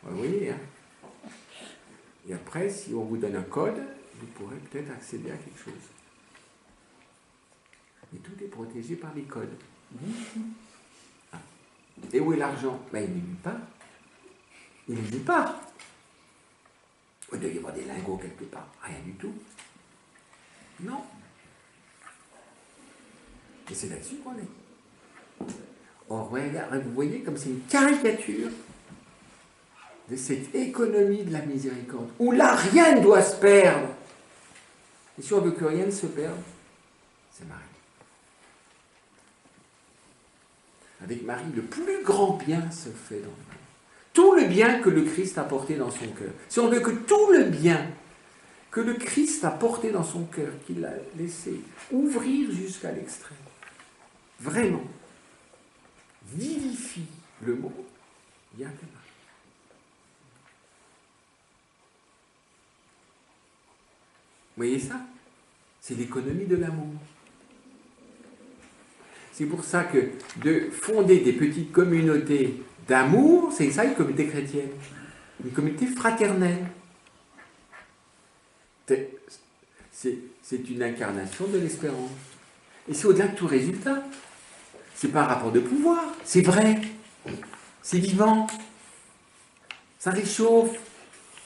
Vous voyez, hein. Et après, si on vous donne un code, vous pourrez peut-être accéder à quelque chose. Mais tout est protégé par les codes. Ah. Et où est l'argent? Ben, il n'est nulle part. Il n'est nulle part. Il doit y avoir des lingots quelque part. Rien du tout. Non. Et c'est là-dessus qu'on est. Or, vous voyez comme c'est une caricature de cette économie de la miséricorde, où là, rien ne doit se perdre. Et si on veut que rien ne se perde, c'est Marie. Avec Marie, le plus grand bien se fait dans le monde. Tout le bien que le Christ a porté dans son cœur. Si on veut que tout le bien que le Christ a porté dans son cœur, qu'il a laissé ouvrir jusqu'à l'extrême, vraiment, vivifie le monde, il y a que Marie. voyez ça? C'est l'économie de l'amour. C'est pour ça que de fonder des petites communautés d'amour, c'est ça une communauté chrétienne, une communauté fraternelle. C'est une incarnation de l'espérance. Et c'est au-delà de tout résultat. C'est pas un rapport de pouvoir, c'est vrai, c'est vivant, ça réchauffe.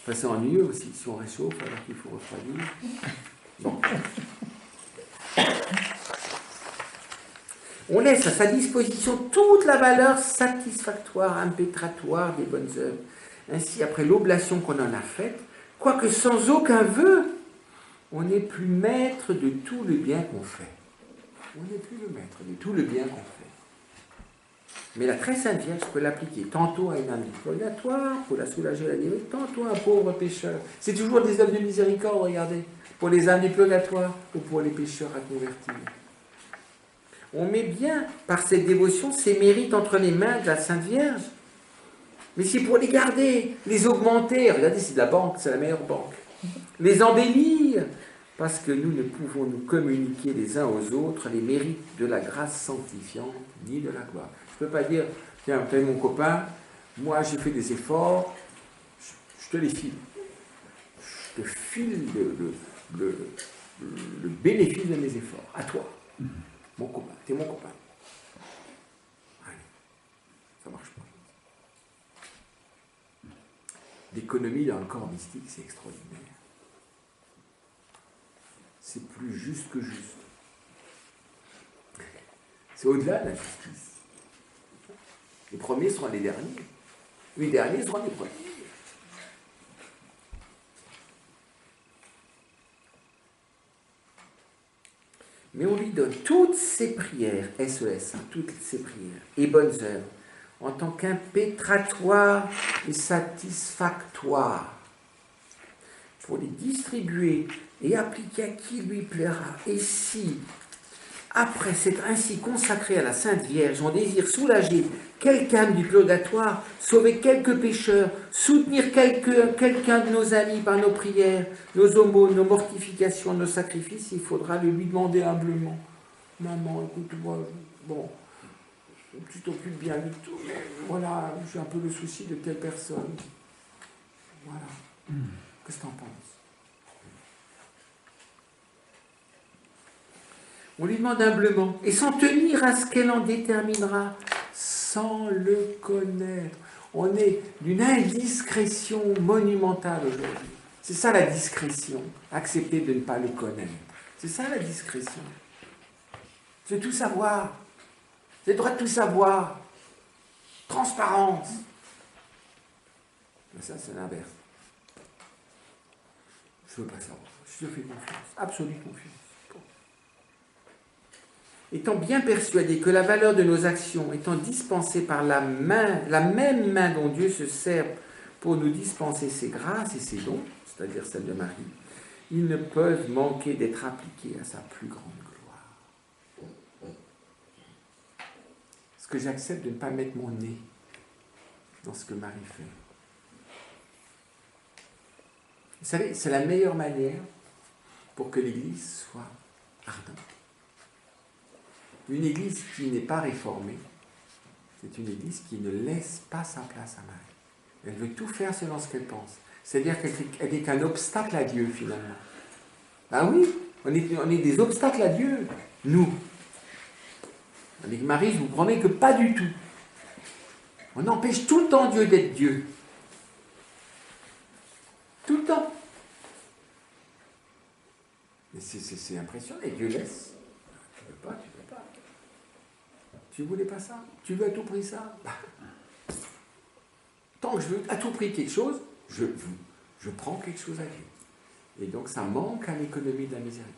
Enfin, c'est ennuyeux aussi si on réchauffe alors qu'il faut refroidir. Bon. On laisse à sa disposition toute la valeur satisfactoire, impétratoire des bonnes œuvres. Ainsi, après l'oblation qu'on en a faite, quoique sans aucun vœu, on n'est plus maître de tout le bien qu'on fait. On n'est plus le maître de tout le bien qu'on fait. Mais la très sainte Vierge peut l'appliquer tantôt à une âme du purgatoire, pour la soulager la limite, tantôt à un pauvre pécheur. C'est toujours des œuvres de miséricorde, regardez, pour les âmes du purgatoire ou pour les pécheurs à convertir. On met bien, par cette dévotion, ses mérites entre les mains de la Sainte Vierge. Mais c'est pour les garder, les augmenter. Regardez, c'est de la banque, c'est la meilleure banque. Les embellir, parce que nous ne pouvons nous communiquer les uns aux autres les mérites de la grâce sanctifiante, ni de la gloire. Je ne peux pas dire, tiens, tu es mon copain, moi j'ai fait des efforts, je te les file. Je te file le bénéfice de mes efforts, à toi. Mon copain, t'es mon copain. Allez, ça marche pas. L'économie dans le corps mystique, c'est extraordinaire. C'est plus juste que juste. C'est au-delà de la justice. Les premiers seront les derniers. Les derniers seront les premiers. Mais on lui donne toutes ses prières, SES, toutes ses prières, et bonnes œuvres, en tant qu'impétratoire et satisfactoire, pour les distribuer et appliquer à qui lui plaira. Et si, après s'être ainsi consacré à la Sainte Vierge, on désire soulager quelqu'un du purgatoire, sauver quelques pécheurs, soutenir quelqu'un de nos amis par nos prières, nos aumônes, nos mortifications, nos sacrifices, il faudra le lui demander humblement. Maman, écoute, moi, bon, tu t'occupes bien du tout, mais voilà, j'ai un peu le souci de telle personne. Voilà. Qu'est-ce que tu en penses? On lui demande humblement, et s'en tenir à ce qu'elle en déterminera, sans le connaître. On est d'une indiscrétion monumentale aujourd'hui. C'est ça la discrétion, accepter de ne pas le connaître. C'est ça la discrétion. C'est tout savoir. C'est le droit de tout savoir. Transparence. Mais ça, c'est l'inverse. Je ne veux pas savoir. Je te fais confiance, absolue confiance. Étant bien persuadé que la valeur de nos actions étant dispensée par la même main dont Dieu se sert pour nous dispenser ses grâces et ses dons, c'est-à-dire celle de Marie, ils ne peuvent manquer d'être appliqués à sa plus grande gloire. Est-ce que j'accepte de ne pas mettre mon nez dans ce que Marie fait? Vous savez, c'est la meilleure manière pour que l'Église soit ardente. Une Église qui n'est pas réformée, c'est une Église qui ne laisse pas sa place à Marie. Elle veut tout faire selon ce qu'elle pense. C'est-à-dire qu'elle n'est qu'un obstacle à Dieu, finalement. Ah oui, on est des obstacles à Dieu, nous. Avec Marie, je vous promets que pas du tout. On empêche tout le temps Dieu d'être Dieu. Tout le temps. Mais c'est impressionnant, Dieu laisse. Tu veux pas, tu veux pas. Tu voulais pas ça? Tu veux à tout prix ça? Tant que je veux à tout prix quelque chose, je prends quelque chose à Dieu. Et donc ça manque à l'économie de la miséricorde.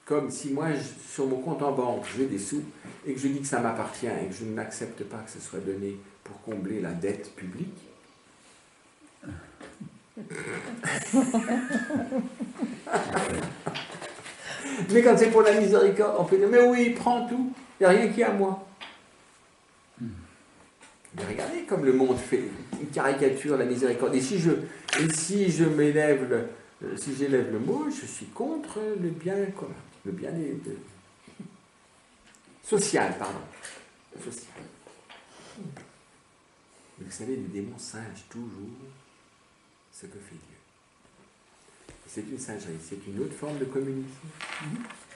Comme si moi, sur mon compte en banque, j'ai des sous, et que je dis que ça m'appartient, et que je n'accepte pas que ce soit donné pour combler la dette publique. Mais quand c'est pour la miséricorde, on peut dire, mais oui, prends tout, il n'y a rien qui est à moi. Mais regardez comme le monde fait une caricature de la miséricorde. Et si je m'élève Si j'élève le mot, je suis contre le bien commun, le bien social, pardon. Social. Vous savez, le démon singe toujours ce que fait Dieu. C'est une singerie, c'est une autre forme de communisme.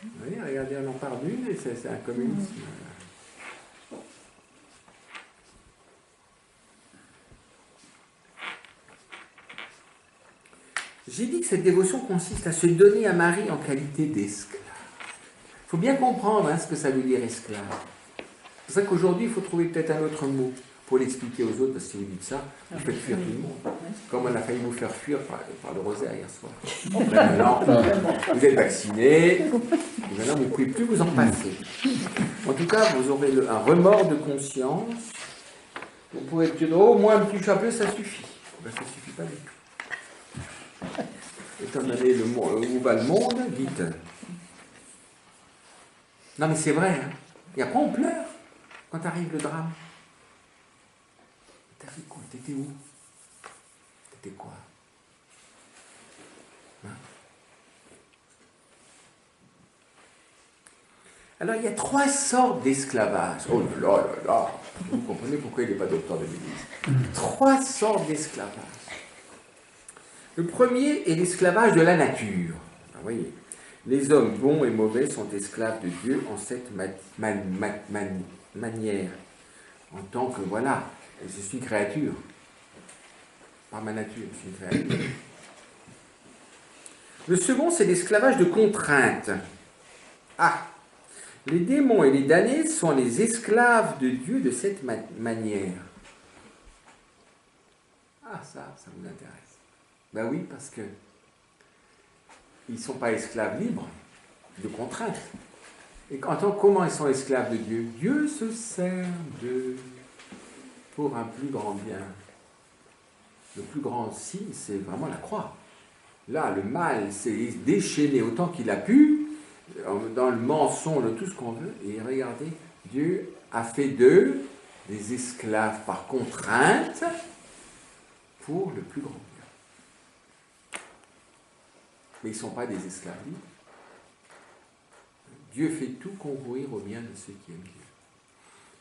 Vous voyez, regardez, on en parle d'une et c'est un communisme. J'ai dit que cette dévotion consiste à se donner à Marie en qualité d'esclave. Il faut bien comprendre ce que ça veut dire esclave. C'est pour ça qu'aujourd'hui, il faut trouver peut-être un autre mot pour l'expliquer aux autres, parce que si vous dites ça, vous faites fuir tout le monde. Comme on a failli vous faire fuir par le rosaire hier soir. Maintenant, vous êtes vaccinés, et maintenant vous ne pouvez plus vous en passer. En tout cas, vous aurez un remords de conscience. Vous pourrez dire, oh, moi, un petit chapeau, ça suffit. Ben, ça ne suffit pas du tout. Étant donné où va le monde, dites. Non, mais c'est vrai. Et après, on pleure quand arrive le drame. T'as fait quoi? T'étais où? T'étais quoi? Alors, il y a 3 sortes d'esclavage. Oh là là là là! Vous comprenez pourquoi il n'est pas docteur de l'Église. 3 sortes d'esclavage. Le premier est l'esclavage de la nature. Vous voyez, les hommes bons et mauvais sont esclaves de Dieu en cette manière. En tant que, voilà, je suis une créature. Par ma nature, je suis une créature. Le second, c'est l'esclavage de contrainte. Ah! Les démons et les damnés sont les esclaves de Dieu de cette manière. Ah, ça vous intéresse. Ben oui, parce que ils ne sont pas esclaves libres de contraintes. Et comment ils sont esclaves de Dieu? Dieu se sert d'eux pour un plus grand bien. Le plus grand signe, c'est vraiment la croix. Là, le mal s'est déchaîné autant qu'il a pu, dans le mensonge, tout ce qu'on veut, et regardez, Dieu a fait d'eux des esclaves par contrainte pour le plus grand bien. Mais ils ne sont pas des esclaves libres. Dieu fait tout concourir au bien de ceux qui aiment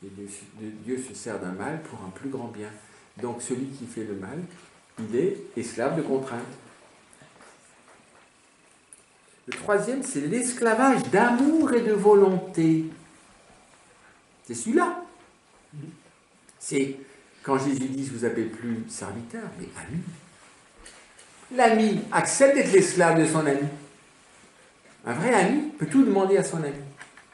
Dieu. Et Dieu se sert d'un mal pour un plus grand bien. Donc celui qui fait le mal, il est esclave de contrainte. Le troisième, c'est l'esclavage d'amour et de volonté. C'est celui-là. C'est quand Jésus dit, je ne vous appelle plus serviteur, mais ami. L'ami accepte d'être l'esclave de son ami. Un vrai ami peut tout demander à son ami.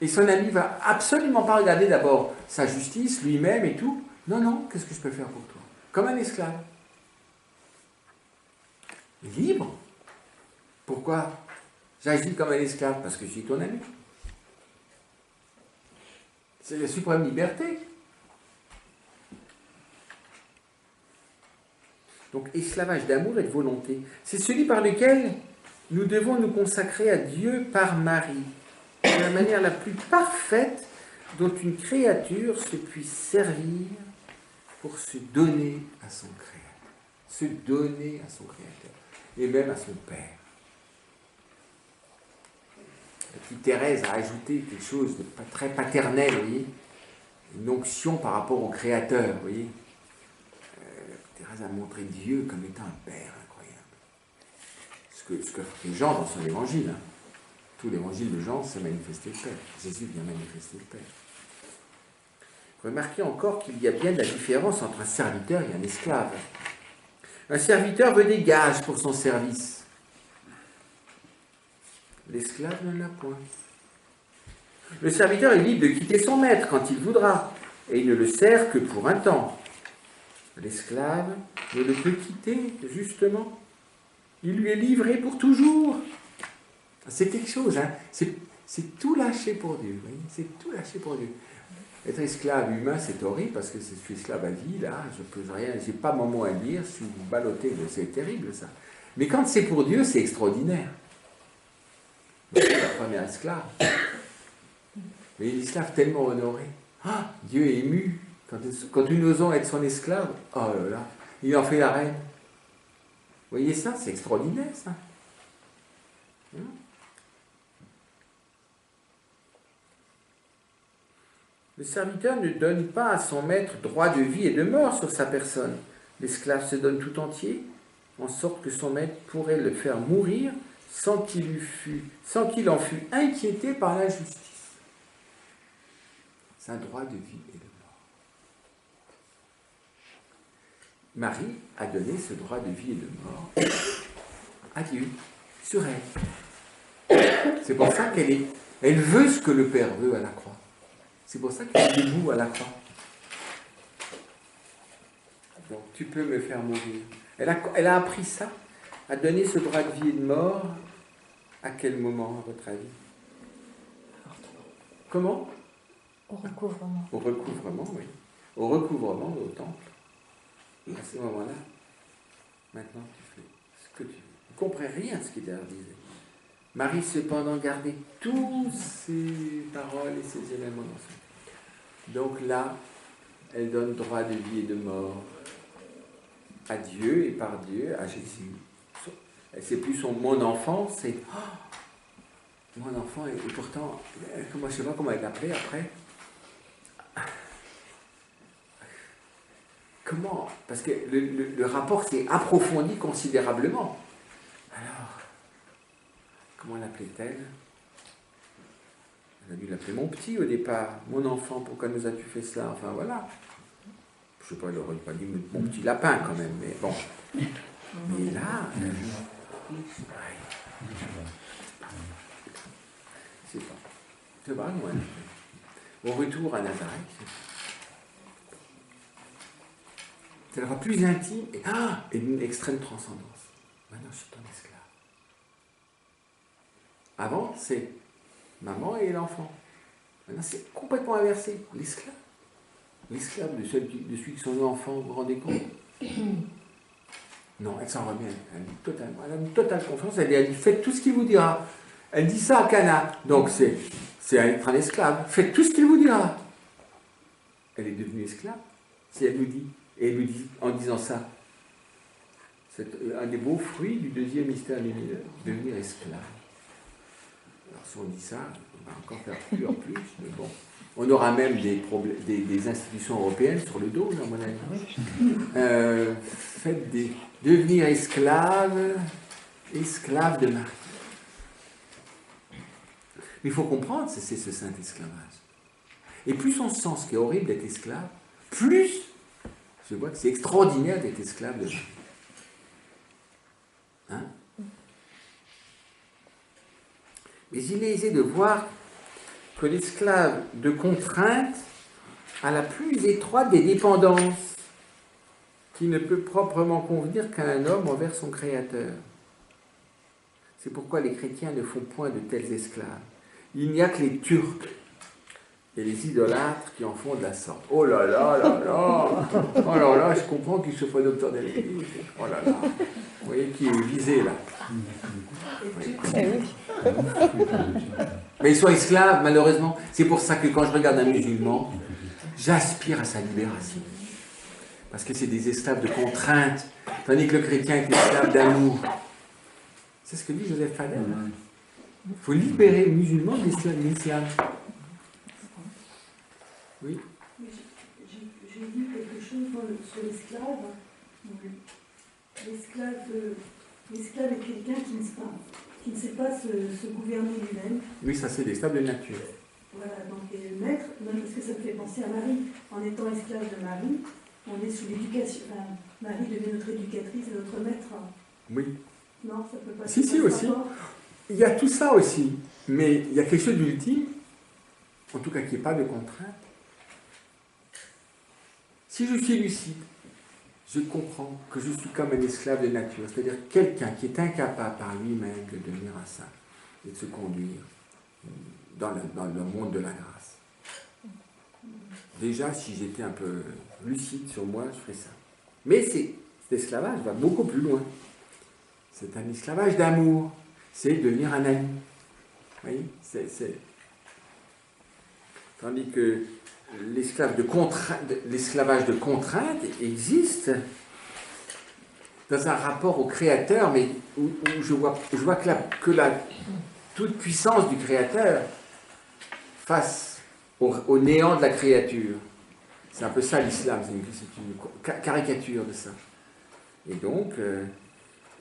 Et son ami ne va absolument pas regarder d'abord sa justice, lui-même et tout. Non, non, qu'est-ce que je peux faire pour toi? Comme un esclave. Libre. Pourquoi? J'agis comme un esclave parce que je suis ton ami. C'est la suprême liberté. Donc, esclavage d'amour et de volonté. C'est celui par lequel nous devons nous consacrer à Dieu par Marie. C'est la manière la plus parfaite dont une créature se puisse servir pour se donner à son Créateur. Se donner à son Créateur. Et même à son Père. La petite Thérèse a ajouté quelque chose de très paternel, vous voyez, une onction par rapport au Créateur, vous voyez. Thérèse a montré Dieu comme étant un Père incroyable. Ce que fait Jean dans son évangile. Tout l'évangile de Jean, c'est manifester le Père. Jésus vient manifester le Père. Remarquez encore qu'il y a bien de la différence entre un serviteur et un esclave. Un serviteur veut des gages pour son service. L'esclave n'en a point. Le serviteur est libre de quitter son maître quand il voudra, et il ne le sert que pour un temps. L'esclave ne le peut quitter, justement. Il lui est livré pour toujours. C'est quelque chose, hein. C'est tout lâché pour Dieu. Vous voyez, c'est tout lâché pour Dieu. Être esclave humain, c'est horrible, parce que je suis esclave à vie, là, je ne peux rien, je n'ai pas mon mot à dire, je suis ballotté, c'est terrible, ça. Mais quand c'est pour Dieu, c'est extraordinaire. C'est la première esclave. Mais l'esclave tellement honoré. Ah, Dieu est ému. Quand nous osons être son esclave, oh là là, il en fait la reine. Vous voyez ça? C'est extraordinaire, ça. Hein? Le serviteur ne donne pas à son maître droit de vie et de mort sur sa personne. L'esclave se donne tout entier, en sorte que son maître pourrait le faire mourir sans qu'il en fût inquiété par la justice. C'est un droit de vie et de mort. Marie a donné ce droit de vie et de mort à Dieu, sur elle. C'est pour ça elle veut ce que le Père veut à la croix. C'est pour ça qu'elle est debout à la croix. Donc, tu peux me faire mourir. Elle a appris ça, à donner ce droit de vie et de mort. À quel moment, à votre avis? Comment? Au recouvrement. Au recouvrement, oui. Au recouvrement au temple. À ce moment-là, maintenant tu fais ce que tu veux. Vous ne comprenez rien à ce qu'il disait. Marie, cependant, gardait tous ces paroles et ces éléments dans son cœur. Donc là, elle donne droit de vie et de mort à Dieu et par Dieu à Jésus. C'est plus mon enfant, c'est mon enfant, et pourtant, moi je ne sais pas comment elle l'appelait après. Comment? Parce que le rapport s'est approfondi considérablement. Alors, comment l'appelait-elle? Elle a dû l'appeler mon petit au départ. Mon enfant, pourquoi nous as-tu fait cela? Enfin voilà. Je ne sais pas, elle n'aurait pas dit mon petit lapin quand même, mais bon. Mais là, c'est pas loin. Au retour à Nazareth, c'est la plus intime et d'une extrême transcendance. Maintenant, je suis ton esclave. Avant, c'est maman et l'enfant. Maintenant, c'est complètement inversé. L'esclave. L'esclave de celui qui son enfant, vous vous rendez compte? Non, elle s'en remet. Elle a une totale confiance. Elle dit, faites tout ce qu'il vous dira. Elle dit ça à Cana. Donc, c'est être un esclave. Faites tout ce qu'il vous dira. Elle est devenue esclave. Si elle nous dit. Et elle lui dit, en disant ça, c'est un des beaux fruits du deuxième mystère lumineux, devenir esclave. Alors si on dit ça, on va encore faire plus en plus, mais bon. On aura même des institutions européennes sur le dos, à mon avis. Devenir esclave de Marie. Mais il faut comprendre, c'est ce saint esclavage. Et plus on sent ce qui est horrible d'être esclave, plus je vois que c'est extraordinaire d'être esclave de Marie. Hein? Mais il est aisé de voir que l'esclave de contrainte a la plus étroite des dépendances, qui ne peut proprement convenir qu'à un homme envers son Créateur. C'est pourquoi les chrétiens ne font point de tels esclaves. Il n'y a que les Turcs et les idolâtres qui en font de la sorte. Oh là là là là! Oh là là, je comprends qu'il se soit docteur de l'Église. Oh là là! Vous voyez qui est visé là? Oui. Mais ils sont esclaves, malheureusement. C'est pour ça que quand je regarde un musulman, j'aspire à sa libération. Parce que c'est des esclaves de contrainte, tandis que le chrétien est esclave d'amour. C'est ce que dit Joseph Fadel. Il faut libérer le musulman de l'islam. Oui. J'ai lu quelque chose sur l'esclave. L'esclave est quelqu'un qui ne sait pas se gouverner lui-même. Oui, ça c'est l'esclave de nature. Voilà, donc le maître, parce que ça me fait penser à Marie. En étant esclave de Marie, on est sous l'éducation. Enfin, Marie devient notre éducatrice et notre maître. Oui. Non, ça peut pas. Si, aussi. Il y a tout ça aussi. Mais il y a quelque chose d'ultime, en tout cas qui n'est pas de contrainte. Si je suis lucide, je comprends que je suis comme un esclave de nature, c'est-à-dire quelqu'un qui est incapable par lui-même de devenir un saint et de se conduire dans le monde de la grâce. Déjà, si j'étais un peu lucide sur moi, je ferais ça. Mais cet esclavage va beaucoup plus loin. C'est un esclavage d'amour. C'est devenir un ami. Vous voyez, Tandis que l'esclavage de contrainte existe, dans un rapport au Créateur, mais où je vois que la toute-puissance du Créateur face au néant de la créature. C'est un peu ça l'islam, c'est une caricature de ça. Et donc,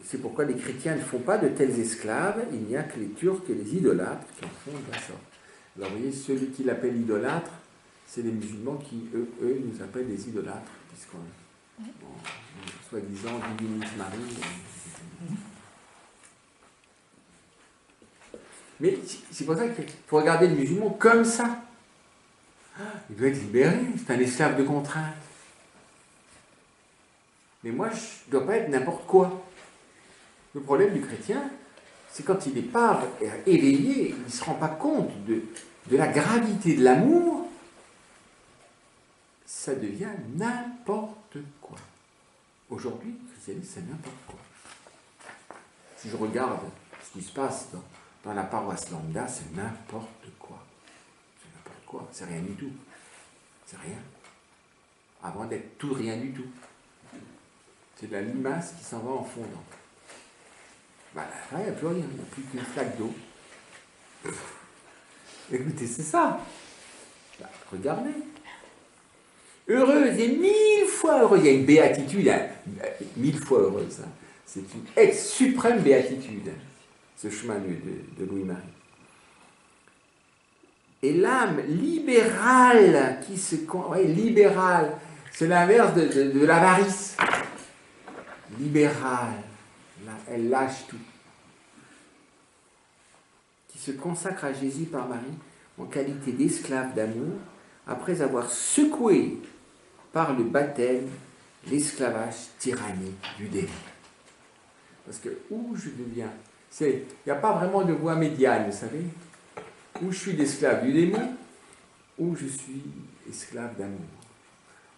c'est pourquoi les chrétiens ne font pas de tels esclaves, il n'y a que les Turcs et les idolâtres qui en font de la sorte. Alors vous voyez, celui qui l'appelle idolâtre, c'est les musulmans qui, eux, nous appellent des idolâtres, puisqu'on soi-disant divinise Marie. Mais c'est pour ça qu'il faut regarder le musulman comme ça. Il doit être libéré, c'est un esclave de contrainte. Mais moi, je ne dois pas être n'importe quoi. Le problème du chrétien, c'est quand il n'est pas éveillé, il ne se rend pas compte de la gravité de l'amour, ça devient n'importe quoi. Aujourd'hui, le christianisme, c'est n'importe quoi. Si je regarde ce qui se passe dans la paroisse lambda, c'est n'importe quoi. C'est n'importe quoi, c'est rien du tout. C'est rien. Avant d'être tout rien du tout. C'est de la limace qui s'en va en fondant. Là, il n'y a plus rien, il n'y a plus qu'une flaque d'eau. Écoutez, c'est ça. Regardez. Heureuse et 1000 fois heureuse. Il y a une béatitude, 1000 fois heureuse. C'est une suprême béatitude, ce chemin de Louis-Marie. Et l'âme libérale qui se... Ouais, libérale, c'est l'inverse de l'avarice. Libérale, elle lâche tout. Qui se consacre à Jésus par Marie en qualité d'esclave d'amour, après avoir secoué par le baptême l'esclavage tyrannique du démon. Parce que où je deviens, il n'y a pas vraiment de voie médiane, vous savez. Où je suis l'esclave du démon, ou je suis esclave d'amour.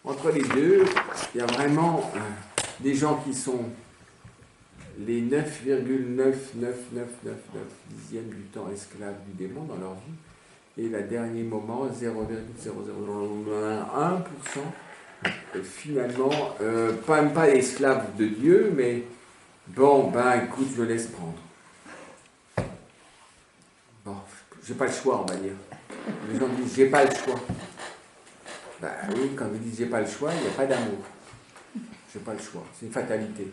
Entre les deux, il y a vraiment des gens qui sont les 9,99999 dixièmes du temps esclaves du démon dans leur vie, et le dernier moment, 0,0001%, finalement, pas esclave de Dieu, mais bon, écoute, je laisse prendre. Bon, j'ai pas le choix, on va dire. Les gens disent, j'ai pas le choix. Oui, quand vous dites, j'ai pas le choix, il n'y a pas d'amour. J'ai pas le choix, c'est une fatalité.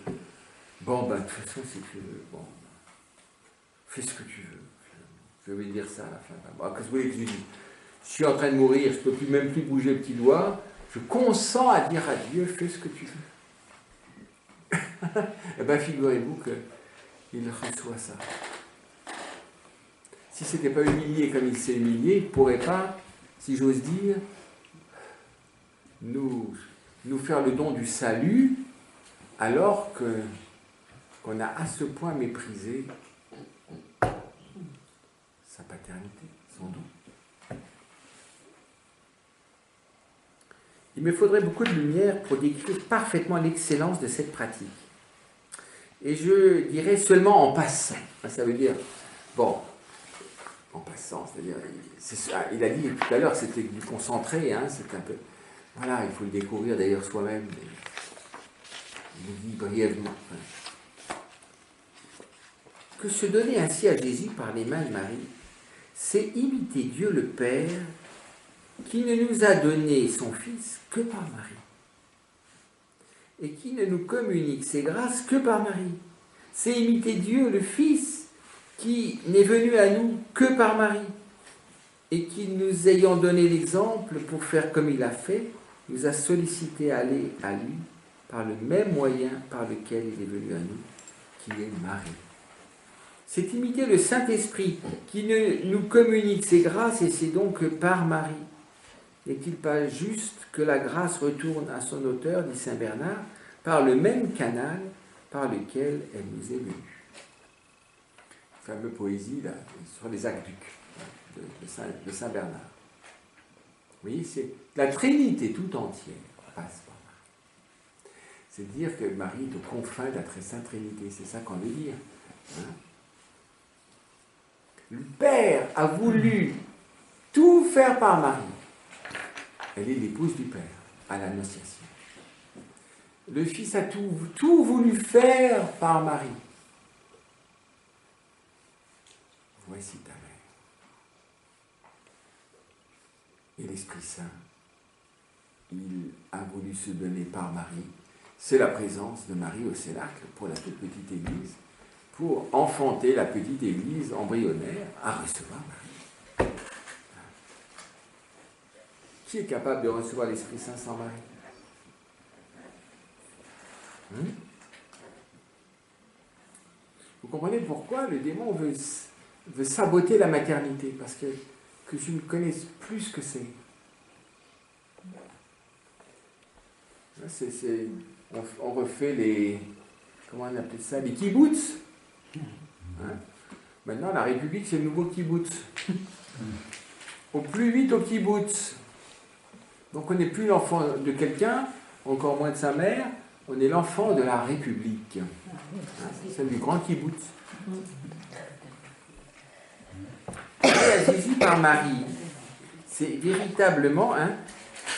Bon, de toute façon, si tu veux, fais ce que tu veux. Je vais dire ça à la fin. Qu'est-ce que vous voulez que je dise ? Je suis en train de mourir, je ne peux même plus bouger le petit doigt. Je consens à dire à Dieu, fais ce que tu veux. Eh bien, figurez-vous qu'il reçoit ça. Si ce n'était pas humilié comme il s'est humilié, il ne pourrait pas, si j'ose dire, nous faire le don du salut, alors qu'on a à ce point méprisé sa paternité, sans doute. Il me faudrait beaucoup de lumière pour décrire parfaitement l'excellence de cette pratique. Et je dirais seulement en passant. Ça veut dire, en passant, c'est-à-dire, il a dit tout à l'heure, c'était du concentré, c'est un peu... Voilà, il faut le découvrir d'ailleurs soi-même. Il le dit brièvement. Que se donner ainsi à Jésus par les mains de Marie, c'est imiter Dieu le Père, qui ne nous a donné son Fils que par Marie, et qui ne nous communique ses grâces que par Marie. C'est imiter Dieu le Fils, qui n'est venu à nous que par Marie, et qui, nous ayant donné l'exemple pour faire comme il a fait, nous a sollicité à aller à lui par le même moyen par lequel il est venu à nous, qui est Marie. C'est imiter le Saint-Esprit qui nous communique ses grâces, et c'est donc par Marie. N'est-il pas juste que la grâce retourne à son auteur, dit saint Bernard, par le même canal par lequel elle nous est venue. Fameuse poésie là, sur les aqueducs de saint Bernard. Vous voyez, c'est la Trinité tout entière passe par Marie. C'est dire que Marie est aux confins de la très sainte Trinité, c'est ça qu'on veut dire. Le Père a voulu tout faire par Marie. Elle est l'épouse du Père à l'Annonciation. Le Fils a tout voulu faire par Marie. Voici ta mère. Et l'Esprit Saint, il a voulu se donner par Marie. C'est la présence de Marie au Cénacle pour la toute petite Église, pour enfanter la petite Église embryonnaire à recevoir Marie. Qui est capable de recevoir l'Esprit Saint sans Marie? Vous comprenez pourquoi le démon veut saboter la maternité, parce que je ne connaisse plus ce que c'est. On refait les... Comment on appelle ça? Les kibbutz. Maintenant, la République, c'est le nouveau kibbutz. Au plus vite au kibbutz. Donc on n'est plus l'enfant de quelqu'un, encore moins de sa mère, on est l'enfant de la République. C'est du grand kibbutz. Et à Jésus par Marie, c'est véritablement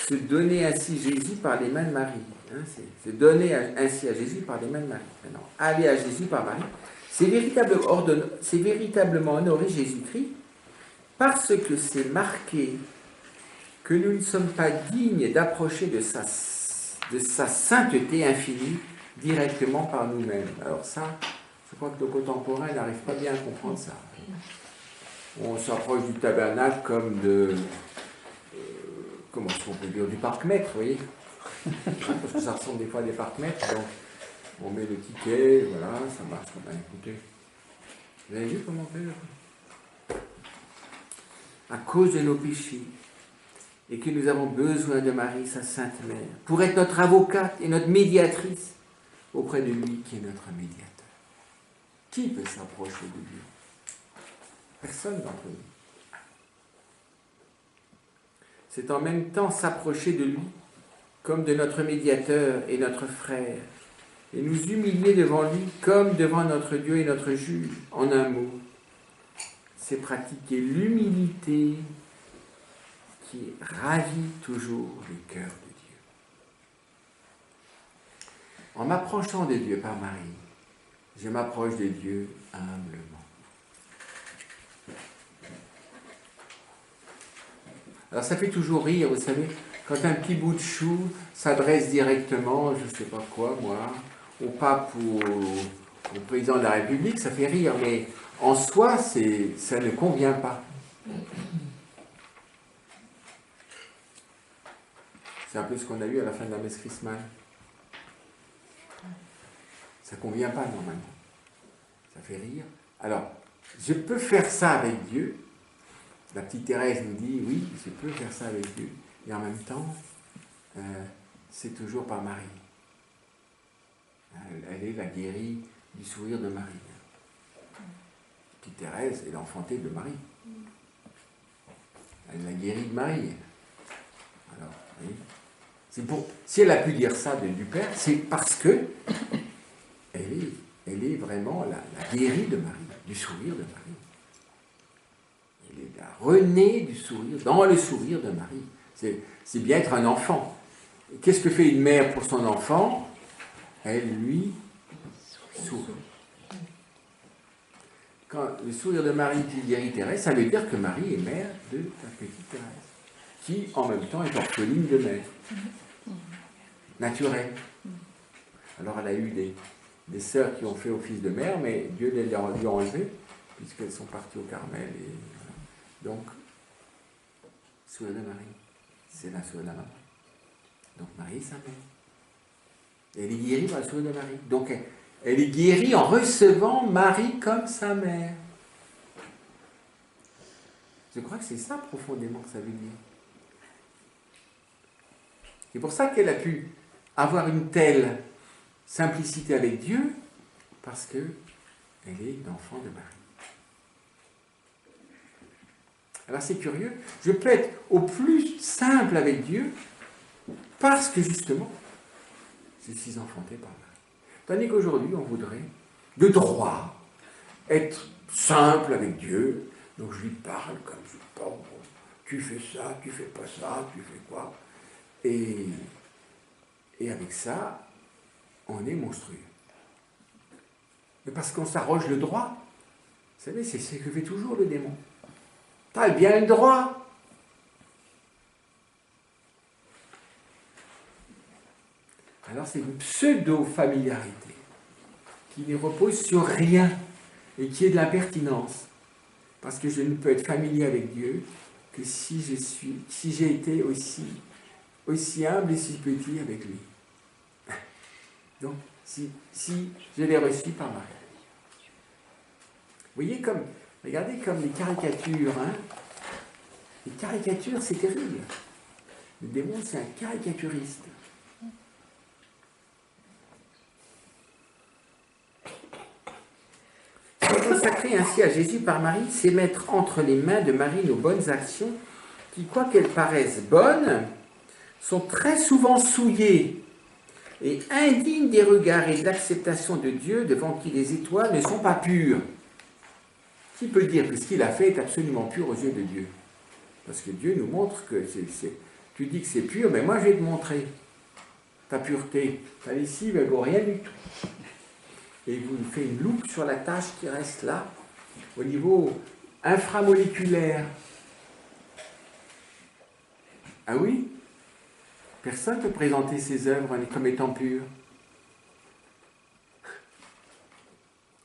se donner ainsi Jésus par les mains de Marie. C'est donner ainsi à Jésus par les mains de Marie. Maintenant, aller à Jésus par Marie, c'est véritablement honorer Jésus-Christ parce que c'est marqué que nous ne sommes pas dignes d'approcher de sa sainteté infinie directement par nous-mêmes. Alors ça, je crois que nos contemporains n'arrivent pas bien à comprendre ça. On s'approche du tabernacle comme de... comment est-ce qu'on peut dire? Du parc-mètre, vous voyez? Parce que ça ressemble des fois à des parcs-mètres, donc on met le ticket, voilà, ça marche. Ben, écoutez, vous avez vu comment on fait? À cause de nos péchés, et que nous avons besoin de Marie, sa Sainte Mère, pour être notre avocate et notre médiatrice auprès de lui qui est notre médiateur. Qui peut s'approcher de Dieu? Personne d'entre nous. C'est en même temps s'approcher de lui comme de notre médiateur et notre frère, et nous humilier devant lui comme devant notre Dieu et notre juge. En un mot, c'est pratiquer l'humilité qui ravit toujours le cœur de Dieu. En m'approchant de Dieu par Marie, je m'approche de Dieu humblement. Alors ça fait toujours rire, vous savez, quand un petit bout de chou s'adresse directement, je ne sais pas quoi, moi, au pape ou au président de la République, ça fait rire, mais en soi, ça ne convient pas. C'est un peu ce qu'on a eu à la fin de la messe chrismale. Ça ne convient pas normalement. Ça fait rire. Alors, je peux faire ça avec Dieu. La petite Thérèse nous dit, oui, je peux faire ça avec Dieu. Et en même temps, c'est toujours par Marie. Elle est la guérie du sourire de Marie. Petite Thérèse est l'enfantée de Marie. Elle est la guérie de Marie. Alors, vous voyez, si elle a pu dire ça du Père, c'est parce que elle est vraiment la guérie de Marie, du sourire de Marie. Elle est la renée du sourire, dans le sourire de Marie. C'est bien être un enfant. Qu'est-ce que fait une mère pour son enfant? Elle lui sourit. Quand le sourire de Marie qui guérit Thérèse, ça veut dire que Marie est mère de la petite Thérèse, qui en même temps est orpheline de mère, naturelle. Alors elle a eu des sœurs qui ont fait office de mère, mais Dieu les a enlevées, puisqu'elles sont parties au Carmel. Et, donc, sourire de Marie, c'est la sourire de la maman. Donc Marie est sa mère. Elle est guérie par le sourire de Marie. Donc elle est guérie en recevant Marie comme sa mère. Je crois que c'est ça profondément que ça veut dire. C'est pour ça qu'elle a pu avoir une telle simplicité avec Dieu, parce qu'elle est l'enfant de Marie. Alors c'est curieux, je peux être au plus simple avec Dieu, parce que justement, je suis enfanté par Marie. Tandis qu'aujourd'hui, on voudrait, de droit, être simple avec Dieu. Donc je lui parle comme je parle. Tu fais ça, tu fais pas ça, tu fais quoi? Et avec ça, on est monstrueux. Mais parce qu'on s'arroge le droit. Vous savez, c'est ce que fait toujours le démon. T'as bien le droit. Alors c'est une pseudo-familiarité qui ne repose sur rien et qui est de l'impertinence. Parce que je ne peux être familier avec Dieu que si j'ai été aussi humble et si petit avec lui. Donc, si je l'ai reçu par Marie. Vous voyez, regardez comme les caricatures, hein. Les caricatures, c'est terrible. Le démon, c'est un caricaturiste. Consacrer ainsi à Jésus par Marie, c'est mettre entre les mains de Marie nos bonnes actions qui, quoiqu'elles paraissent bonnes, sont très souvent souillées et indignes des regards et de l'acceptation de Dieu devant qui les étoiles ne sont pas pures. Qui peut dire que ce qu'il a fait est absolument pur aux yeux de Dieu? Parce que Dieu nous montre que tu dis que c'est pur, mais moi je vais te montrer ta pureté. Ta lessive, elle ne vaut rien du tout. Et il vous fait une loupe sur la tache qui reste là, au niveau inframoléculaire. Ah oui? Personne ne peut présenter ses œuvres comme étant pures.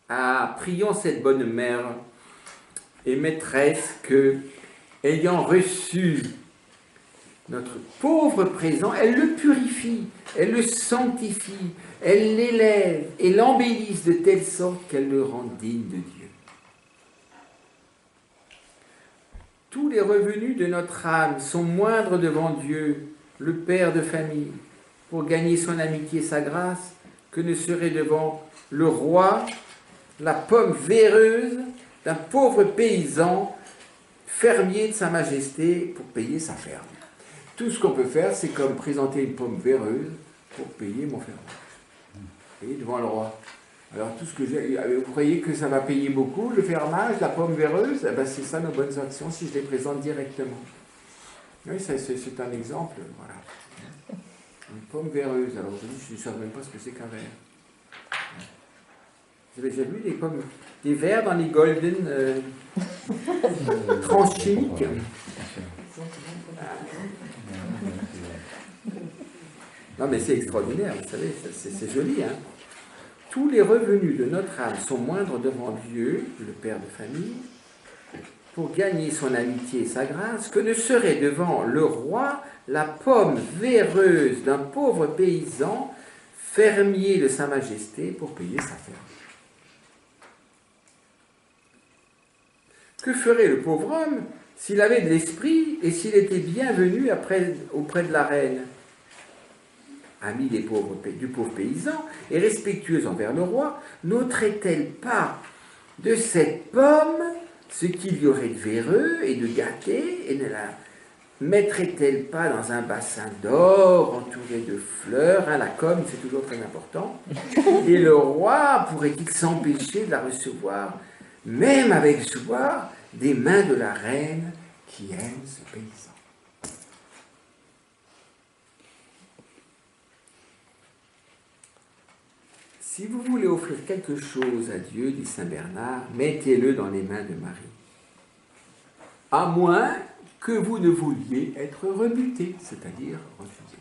Ah, prions cette bonne mère et maîtresse que, ayant reçu notre pauvre présent, elle le purifie, elle le sanctifie, elle l'élève et l'embellisse de telle sorte qu'elle le rende digne de Dieu. Tous les revenus de notre âme sont moindres devant Dieu, le Père de famille, pour gagner son amitié et sa grâce, que ne serait devant le roi la pomme véreuse d'un pauvre paysan, fermier de sa majesté, pour payer sa ferme. Tout ce qu'on peut faire, c'est comme présenter une pomme véreuse pour payer mon fermage. Vous voyez, devant le roi. Alors, tout ce que j'ai, vous croyez que ça va payer beaucoup, le fermage, la pomme véreuse? Eh ben, c'est ça nos bonnes actions si je les présente directement. Oui, c'est un exemple, voilà. Une pomme véreuse. Alors, je ne sais même pas ce que c'est qu'un verre. Vous avez déjà vu des verres dans les golden transchimiques? Non, mais c'est extraordinaire, vous savez, c'est joli, hein. Tous les revenus de notre âme sont moindres devant Dieu, le Père de famille, pour gagner son amitié et sa grâce, que ne serait devant le roi la pomme véreuse d'un pauvre paysan, fermier de sa majesté, pour payer sa ferme. Que ferait le pauvre homme s'il avait de l'esprit et s'il était bienvenu auprès de la reine? Amie du pauvre paysan et respectueuse envers le roi, n'ôterait-elle pas de cette pomme ce qu'il y aurait de véreux et de gâté, et ne la mettrait-elle pas dans un bassin d'or entouré de fleurs, hein, la com, c'est toujours très important, et le roi pourrait-il s'empêcher de la recevoir, même avec joie, des mains de la reine qui aime ce paysan? Si vous voulez offrir quelque chose à Dieu, dit saint Bernard, mettez-le dans les mains de Marie. À moins que vous ne vouliez être rebuté, c'est-à-dire refusé.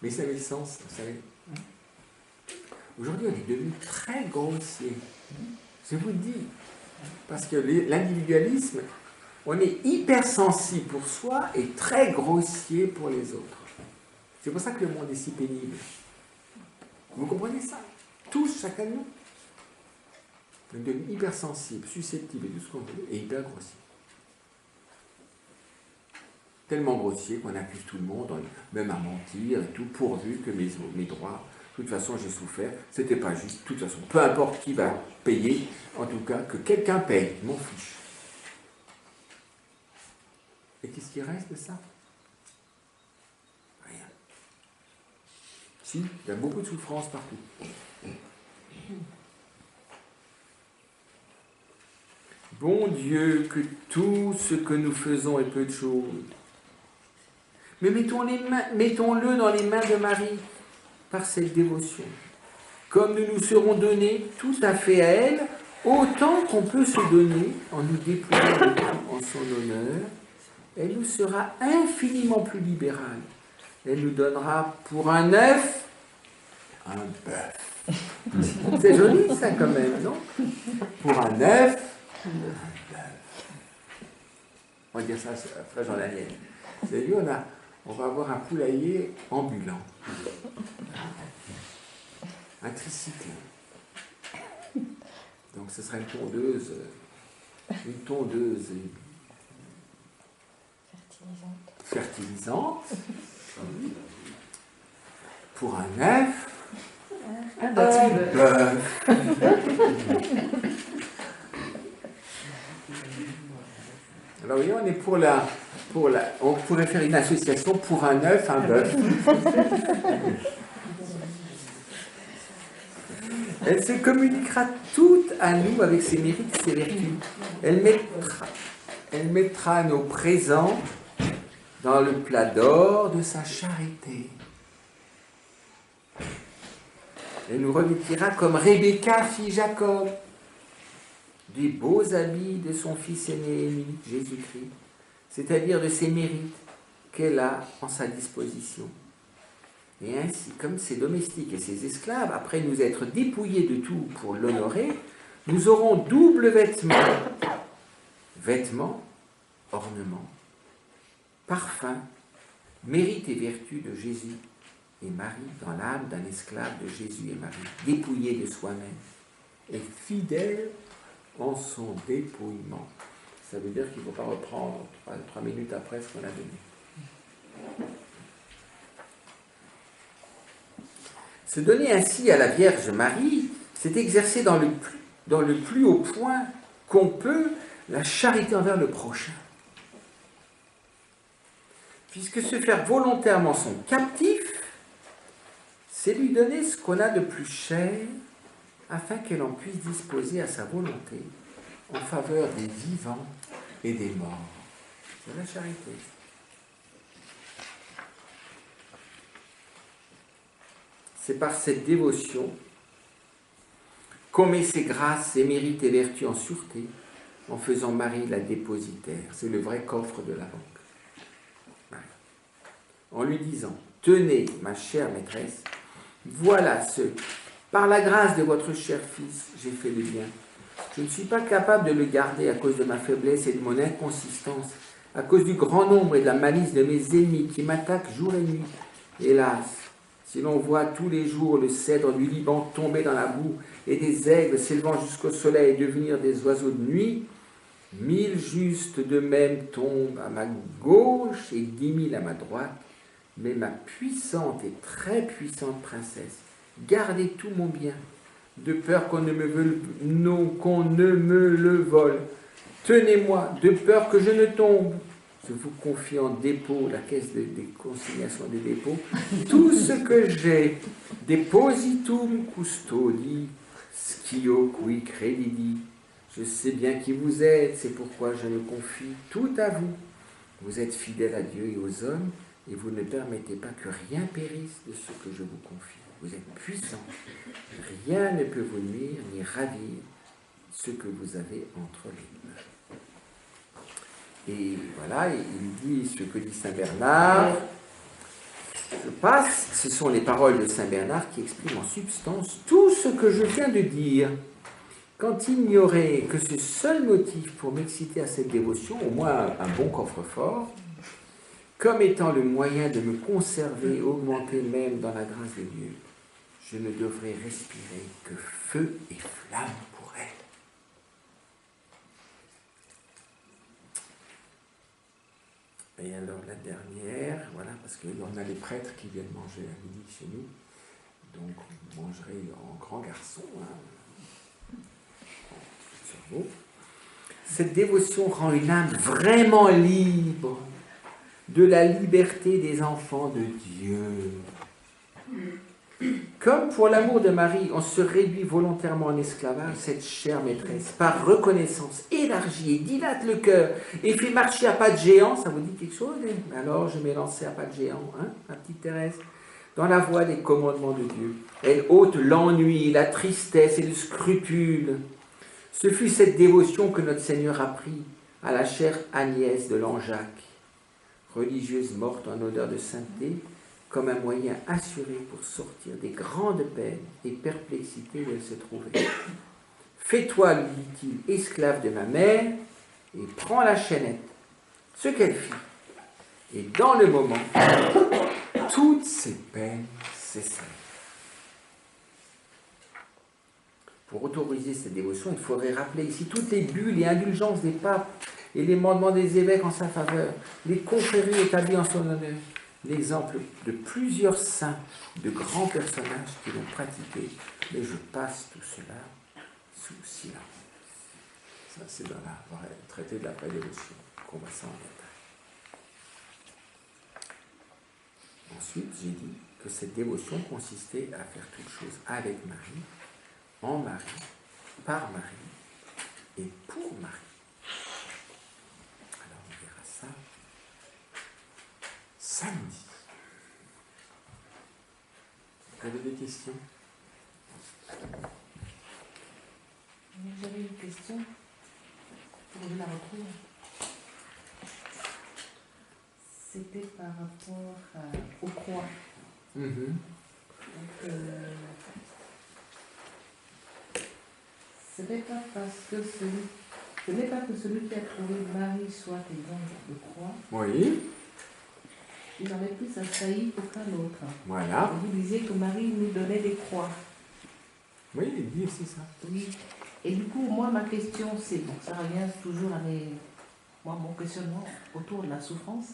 Mais ça avait le sens, vous savez. Aujourd'hui, on est devenu très grossier. Je vous le dis. Parce que l'individualisme, on est hypersensible pour soi et très grossier pour les autres. C'est pour ça que le monde est si pénible. Vous comprenez ça? Tous, chacun de nous. On devient hypersensible, susceptible et tout ce qu'on veut, et hyper grossier. Tellement grossier qu'on accuse tout le monde, même à mentir et tout, pourvu que mes droits, de toute façon j'ai souffert, c'était pas juste, de toute façon, peu importe qui va payer, en tout cas, que quelqu'un paye, m'en fiche. Et qu'est-ce qui reste de ça? Rien. Si, il y a beaucoup de souffrance partout. Bon Dieu, que tout ce que nous faisons est peu de choses, Mais mettons-le dans les mains de Marie par cette dévotion. Comme nous nous serons donnés tout à fait à elle, autant qu'on peut se donner en nous déployant en son honneur, elle nous sera infiniment plus libérale. Elle nous donnera pour un œuf, un bœuf. C'est joli ça quand même, non? Pour un œuf, un bœuf. On va dire ça après Jean Daniel. Vous avez vu, on va avoir un poulailler ambulant. Un tricycle. Donc ce sera une tondeuse fertilisante. Pour un œuf, un bœuf. Alors oui, on est on pourrait faire une association pour un œuf, un bœuf. Elle se communiquera toute à nous avec ses mérites et ses vertus. Elle mettra nos présents dans le plat d'or de sa charité. Elle nous revêtira comme Rebecca fit Jacob des beaux habits de son fils aîné Jésus-Christ, c'est-à-dire de ses mérites qu'elle a en sa disposition. Et ainsi, comme ses domestiques et ses esclaves, après nous être dépouillés de tout pour l'honorer, nous aurons double vêtements, ornements, parfums, mérite et vertu de Jésus et Marie dans l'âme d'un esclave de Jésus et Marie, dépouillé de soi-même et fidèle en son dépouillement. Ça veut dire qu'il ne faut pas reprendre 3 minutes après ce qu'on a donné. Se donner ainsi à la Vierge Marie, c'est exercer dans le plus haut point qu'on peut la charité envers le prochain. Puisque se faire volontairement son captif, c'est lui donner ce qu'on a de plus cher, afin qu'elle en puisse disposer à sa volonté en faveur des vivants et des morts. C'est la charité. C'est par cette dévotion qu'on met ses grâces, ses mérites et vertus en sûreté, en faisant Marie la dépositaire. C'est le vrai coffre de la banque. Marie. En lui disant, tenez, ma chère maîtresse, voilà ce, par la grâce de votre cher fils, j'ai fait le bien. Je ne suis pas capable de le garder à cause de ma faiblesse et de mon inconsistance, à cause du grand nombre et de la malice de mes ennemis qui m'attaquent jour et nuit. Hélas, si l'on voit tous les jours le cèdre du Liban tomber dans la boue et des aigles s'élevant jusqu'au soleil devenir des oiseaux de nuit, 1000 justes de même tombent à ma gauche et 10 000 à ma droite, mais ma puissante et très puissante princesse, gardez tout mon bien, de peur qu'on ne me le vole. Tenez-moi, de peur que je ne tombe. Je vous confie en dépôt, la caisse des consignations des dépôts, tout ce que j'ai, depositum custodi, scio qui credidi. Je sais bien qui vous êtes, c'est pourquoi je me confie tout à vous. Vous êtes fidèle à Dieu et aux hommes, et vous ne permettez pas que rien périsse de ce que je vous confie. Vous êtes puissant. Rien ne peut vous nuire ni ravir ce que vous avez entre les mains. Et voilà, il dit ce que dit Saint Bernard. Je passe, ce sont les paroles de Saint Bernard qui expriment en substance tout ce que je viens de dire. Quand il n'y aurait que ce seul motif pour m'exciter à cette dévotion, au moins un bon coffre-fort, comme étant le moyen de me conserver, augmenter même dans la grâce de Dieu, je ne devrais respirer que feu et flamme pour elle. Et alors la dernière, voilà, parce qu'on a les prêtres qui viennent manger à midi chez nous, donc vous mangerez en grand garçon, sur vous. Cette dévotion rend une âme vraiment libre de la liberté des enfants de Dieu. Comme pour l'amour de Marie, on se réduit volontairement en esclavage, cette chère maîtresse, par reconnaissance, élargit et dilate le cœur et fait marcher à pas de géant. Ça vous dit quelque chose? Alors je m'ai lancé à pas de géant, hein, ma petite Thérèse, dans la voie des commandements de Dieu. Elle ôte l'ennui, la tristesse et le scrupule. Ce fut cette dévotion que notre Seigneur a pris à la chère Agnès de Langeac, religieuse morte en odeur de sainteté, comme un moyen assuré pour sortir des grandes peines et perplexités où elle se trouvait. Fais-toi, lui dit-il, esclave de ma mère, et prends la chaînette. Ce qu'elle fit. Et dans le moment, toutes ces peines cessèrent. Pour autoriser cette dévotion, il faudrait rappeler ici toutes les bulles et indulgences des papes et les mandements des évêques en sa faveur, les confréries établies en son honneur, l'exemple de plusieurs saints, de grands personnages qui l'ont pratiqué, mais je passe tout cela sous silence. Ça, c'est dans le traité de la vraie dévotion qu'on voit ça en détail. Ensuite, j'ai dit que cette dévotion consistait à faire toutes choses avec Marie, en Marie, par Marie et pour Marie. Alors on verra ça samedi. Vous avez des questions? J'avais une question. Pour que je la retrouve. C'était par rapport aux croix. Donc, ce n'est pas que celui qui a trouvé Marie soit exempt de croix. Oui. Il en est plus assailli qu'aucun autre. Voilà. Vous disiez que Marie nous donnait des croix. Oui, il dit aussi ça. Oui. Et du coup, moi, ma question, c'est, bon, ça revient toujours à mon questionnement autour de la souffrance.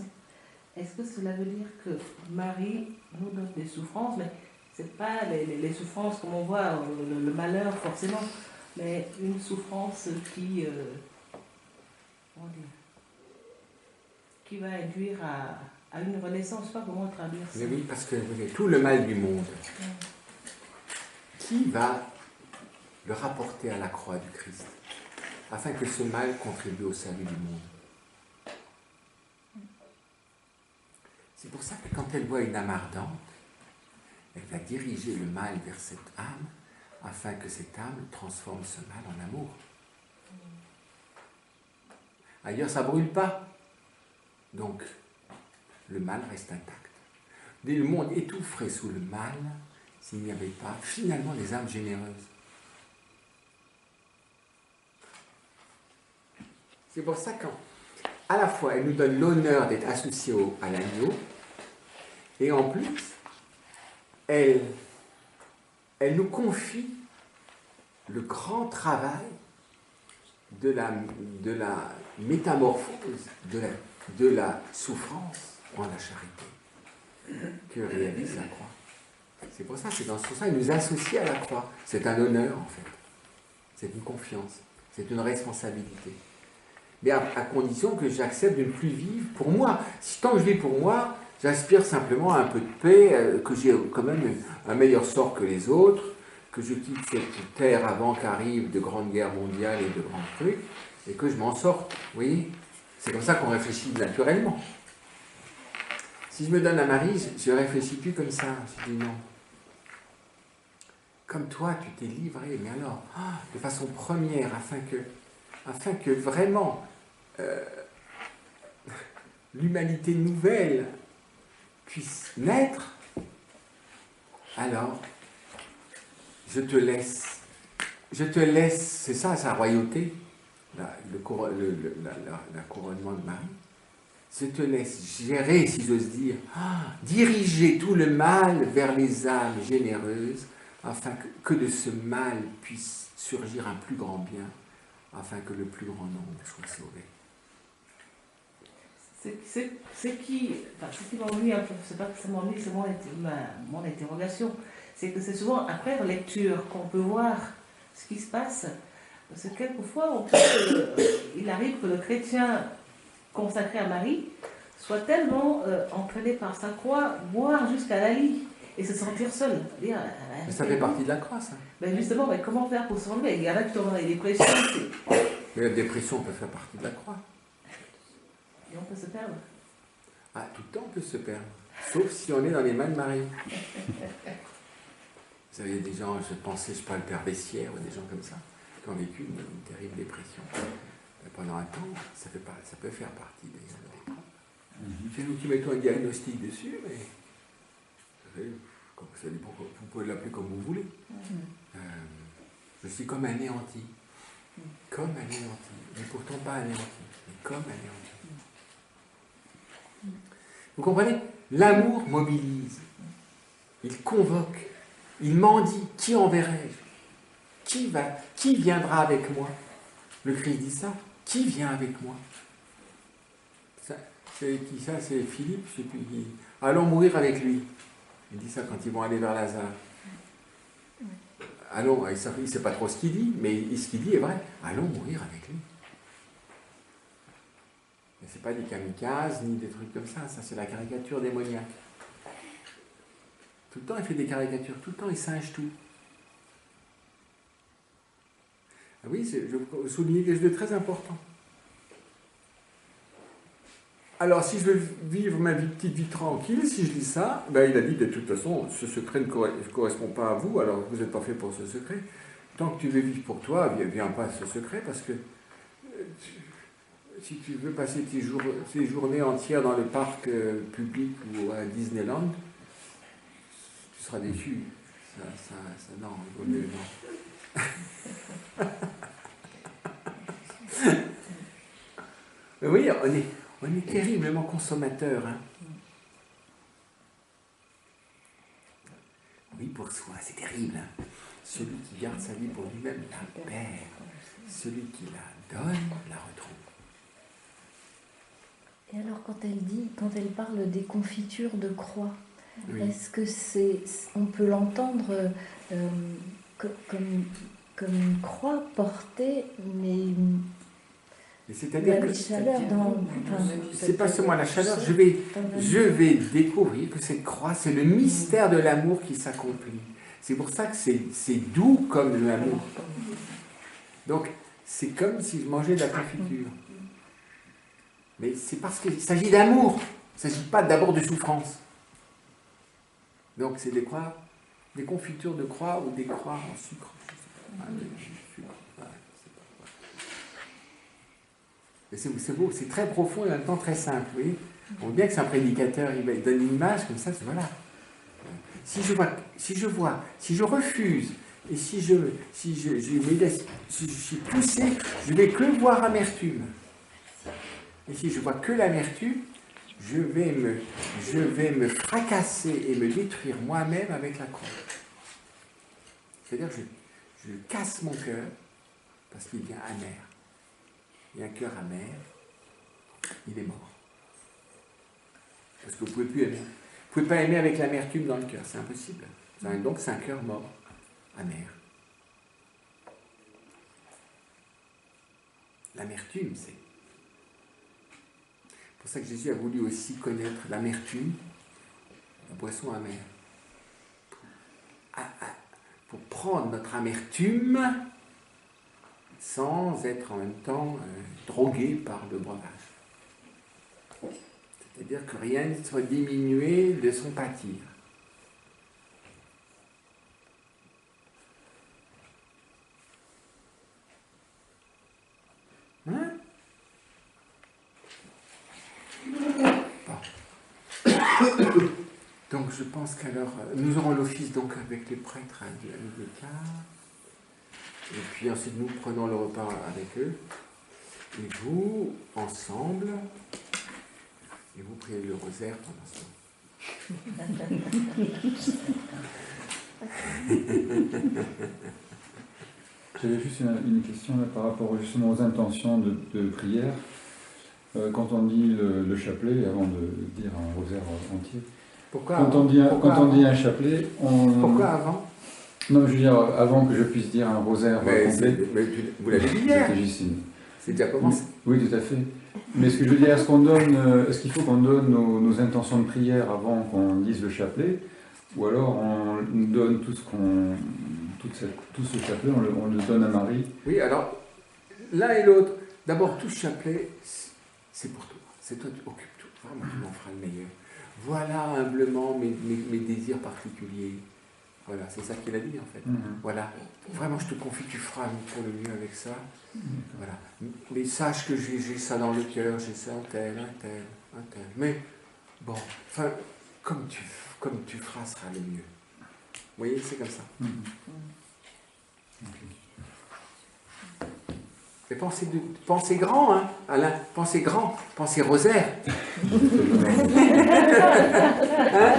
Est-ce que cela veut dire que Marie nous donne des souffrances, mais ce n'est pas les souffrances comme on voit, le malheur forcément, mais une souffrance qui va induire à une renaissance, je ne sais pas comment traduire ça. Mais oui, parce que tout le mal du monde, qui va le rapporter à la croix du Christ, afin que ce mal contribue au salut du monde? C'est pour ça que quand elle voit une âme ardente, elle va diriger le mal vers cette âme, afin que cette âme transforme ce mal en amour. Ailleurs, ça ne brûle pas. Donc, le mal reste intact. Le monde étoufferait sous le mal s'il n'y avait pas finalement des âmes généreuses. C'est pour ça qu'à la fois, elle nous donne l'honneur d'être associée à l'agneau, et en plus, elle nous confie le grand travail de la métamorphose, de la souffrance en la charité que réalise la croix. C'est pour ça que dans ce sens, il nous associe à la croix. C'est un honneur, en fait. C'est une confiance. C'est une responsabilité. Mais à condition que j'accepte de ne plus vivre pour moi. Si tant que je vis pour moi, j'aspire simplement à un peu de paix, que j'ai quand même un meilleur sort que les autres, que je quitte cette terre avant qu'arrivent de grandes guerres mondiales et de grands trucs, et que je m'en sorte. Vous voyez ? C'est comme ça qu'on réfléchit naturellement. Si je me donne à Marie, je ne réfléchis plus comme ça. Je dis non. Comme toi, tu t'es livré, mais alors, de façon première, afin que vraiment l'humanité nouvelle puisse naître, alors je te laisse, c'est ça sa royauté, le couronnement de Marie. Je te laisse gérer, si j'ose dire, diriger tout le mal vers les âmes généreuses, afin que de ce mal puisse surgir un plus grand bien, afin que le plus grand nombre soit sauvé. Ce qui m'ennuie un peu, c'est pas que ça m'ennuie, c'est mon interrogation, c'est que c'est souvent après lecture qu'on peut voir ce qui se passe, parce que quelquefois il arrive que le chrétien consacré à Marie soit tellement entraîné par sa croix, voire jusqu'à la lie, et se sentir seul. Ça fait partie de la croix, ça. Ben justement, ben comment faire pour se relever? Il y en a qui tombent dans les dépressions. Mais la dépression peut faire partie de la croix. Et on peut se perdre. Ah, tout le temps on peut se perdre. Sauf si on est dans les mains de Marie. Vous savez, des gens, je pensais, je sais pas, le père Bessières ou des gens comme ça, qui ont vécu une terrible dépression. Et pendant un temps, ça peut faire partie des croix. C'est nous qui mettons un diagnostic dessus, mais ça dépend, vous pouvez l'appeler comme vous voulez. Je suis comme anéanti. Comme anéanti. Mais pourtant pas anéanti, mais comme anéanti. Vous comprenez? L'amour mobilise. Il convoque. Il mendie. Qui enverrai-je? Qui viendra avec moi? Le Christ dit ça. Qui vient avec moi? C'est qui ça? C'est Philippe, je ne sais plus qui. Allons mourir avec lui. Il dit ça quand ils vont aller vers Lazare. Allons, il ne sait pas trop ce qu'il dit, mais ce qu'il dit est vrai. Allons mourir avec lui. Mais ce n'est pas des kamikazes, ni des trucs comme ça. Ça, c'est la caricature démoniaque. Tout le temps, il fait des caricatures. Tout le temps, il singe tout. Ah oui, je souligne quelque chose de très important. Alors, si je veux vivre ma petite vie tranquille, si je lis ça, ben, il a dit de toute façon, ce secret ne correspond pas à vous, alors vous n'êtes pas fait pour ce secret. Tant que tu veux vivre pour toi, viens pas à ce secret, parce que si tu veux passer tes journées entières dans le parc public ou à Disneyland, tu seras déçu. Non, il vaut mieux, non. Mais oui, on est terriblement consommateur. Hein. Oui, pour soi, c'est terrible. Hein. Celui qui garde sa vie pour lui-même la perd. Celui qui la donne la retrouve. Et alors, quand elle parle des confitures de croix, oui. Est-ce que on peut l'entendre comme une croix portée, mais c'est-à-dire que chaleur dans. C'est pas seulement la chaleur. Je vais découvrir que cette croix, c'est le mystère de l'amour qui s'accomplit. C'est pour ça que c'est doux comme de l'amour. Donc, c'est comme si je mangeais de la confiture. Mais c'est parce qu'il s'agit d'amour. Il ne s'agit pas d'abord de souffrance. Donc, c'est des croix, des confitures de croix ou des croix en sucre. C'est beau, c'est très profond et en même temps très simple. Vous voyez, on voit bien que c'est un prédicateur, il donne une image comme ça, voilà. Si je refuse, et si je suis poussé, je ne vais que voir amertume. Et si je vois que l'amertume, je vais me fracasser et me détruire moi-même avec la croix. C'est-à-dire que je casse mon cœur parce qu'il devient amer. Et un cœur amer, il est mort. Parce que vous ne pouvez plus aimer. Vous ne pouvez pas aimer avec l'amertume dans le cœur, c'est impossible. Donc c'est un cœur mort, amer. L'amertume, c'est pour ça que Jésus a voulu aussi connaître l'amertume, la boisson amère. Pour prendre notre amertume sans être en même temps drogué par le breuvage. C'est-à-dire que rien ne soit diminué de son pâtir. Hein? Bon. Donc je pense qu'alors, nous aurons l'office donc avec les prêtres à 12h15. Et puis ensuite nous prenons le repas avec eux. Et vous, ensemble, et vous priez le rosaire pendant ce temps. J'avais juste une question là, par rapport justement aux intentions de prière. Quand on dit le chapelet, avant de dire un rosaire entier, quand on dit un chapelet, Pourquoi avant? Non, je veux dire, avant que je puisse dire un rosaire complet. Vous l'avez dit hier. C'est déjà commencé. Oui, tout à fait. Mais ce que je veux dire, est-ce qu'il faut qu'on donne nos intentions de prière avant qu'on dise le chapelet, Ou alors on donne tout ce chapelet, on le donne à Marie. Oui, alors, l'un et l'autre. D'abord, tout ce chapelet, c'est pour toi. C'est toi, tu occupes tout. Vraiment, tu m'en feras le meilleur. Voilà humblement mes désirs particuliers. Voilà, c'est ça qu'il a dit en fait. Voilà, vraiment je te confie, tu feras pour le mieux avec ça. Voilà. Mais sache que j'ai ça dans le cœur, j'ai ça un tel. Mais bon, enfin, comme tu feras sera le mieux. Vous voyez, c'est comme ça. Mais pensez grand, hein, Alain, pensez grand, pensez rosaire. Hein?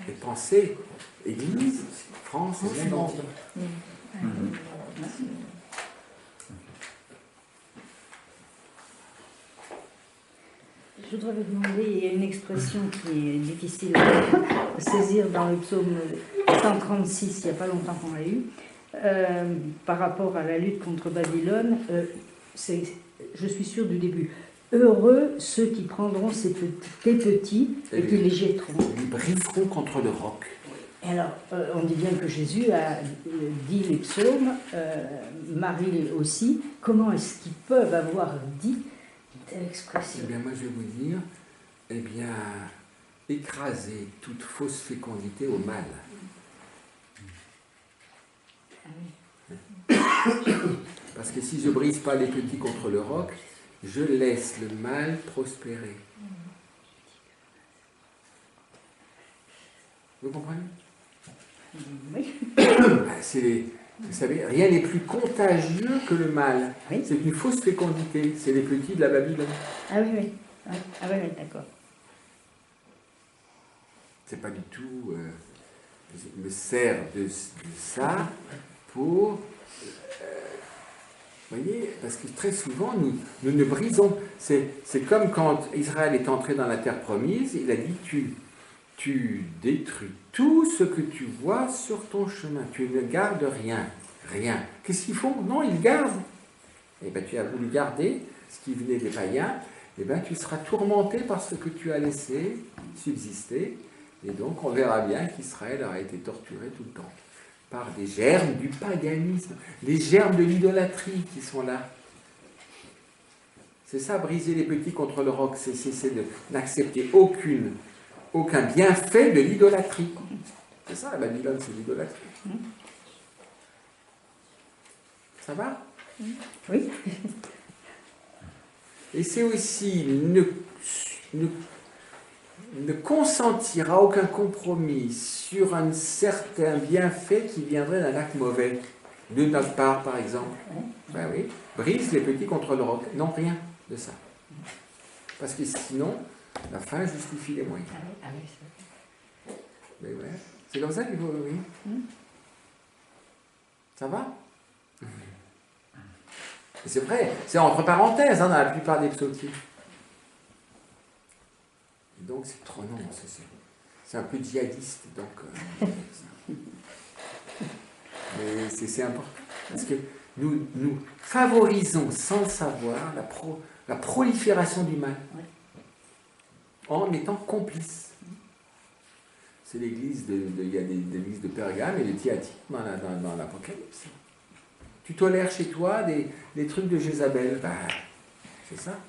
Et pensez Église, France et le monde. Je voudrais vous demander, il y a une expression qui est difficile à saisir dans le psaume 136, il n'y a pas longtemps qu'on l'a eu, par rapport à la lutte contre Babylone, je suis sûre du début. Heureux ceux qui prendront tes petits et qui les jetteront. Ils briseront contre le roc. Et alors, on dit bien que Jésus a dit les psaumes, Marie aussi. Comment est-ce qu'ils peuvent avoir dit telle expression? Eh bien, moi je vais vous dire, écraser toute fausse fécondité au mal. Parce que si je ne brise pas les petits contre le roc, je laisse le mal prospérer. Vous comprenez? Oui. Vous savez, rien n'est plus contagieux que le mal. Oui. C'est une fausse fécondité. C'est les petits de la Babylone. Ah oui. Ah oui, d'accord. C'est pas du tout... je me sers de ça pour... vous voyez, parce que très souvent, nous ne brisons... C'est comme quand Israël est entré dans la terre promise, il a dit, tu détruis tout ce que tu vois sur ton chemin. Tu ne gardes rien. Qu'est-ce qu'ils font? Non, ils gardent. Eh bien, tu as voulu garder ce qui venait des païens. Eh bien, tu seras tourmenté par ce que tu as laissé subsister. Et donc, on verra bien qu'Israël aura été torturé tout le temps par des germes du paganisme, les germes de l'idolâtrie qui sont là. C'est ça, briser les petits contre le roc, c'est de n'accepter aucun bienfait de l'idolâtrie. C'est ça, la Babylone, c'est l'idolâtrie. Ça va? Oui. Et c'est aussi ne consentir à aucun compromis sur un certain bienfait qui viendrait d'un acte mauvais, de notre part par exemple. Ben oui, brise les petits contre le roc. Non, rien de ça. Parce que sinon, la fin justifie les moyens. Mais ouais, c'est comme ça qu'il faut... Oui. Ça va? C'est vrai, c'est entre parenthèses dans la plupart des psautiers. Et donc c'est trop non, c'est un peu djihadiste, donc mais c'est important, parce que nous favorisons sans le savoir la prolifération du mal, en étant complices. C'est l'église il y a l'église de Pergame et de Thyatire dans l'Apocalypse. Tu tolères chez toi des trucs de Jézabel, c'est ça.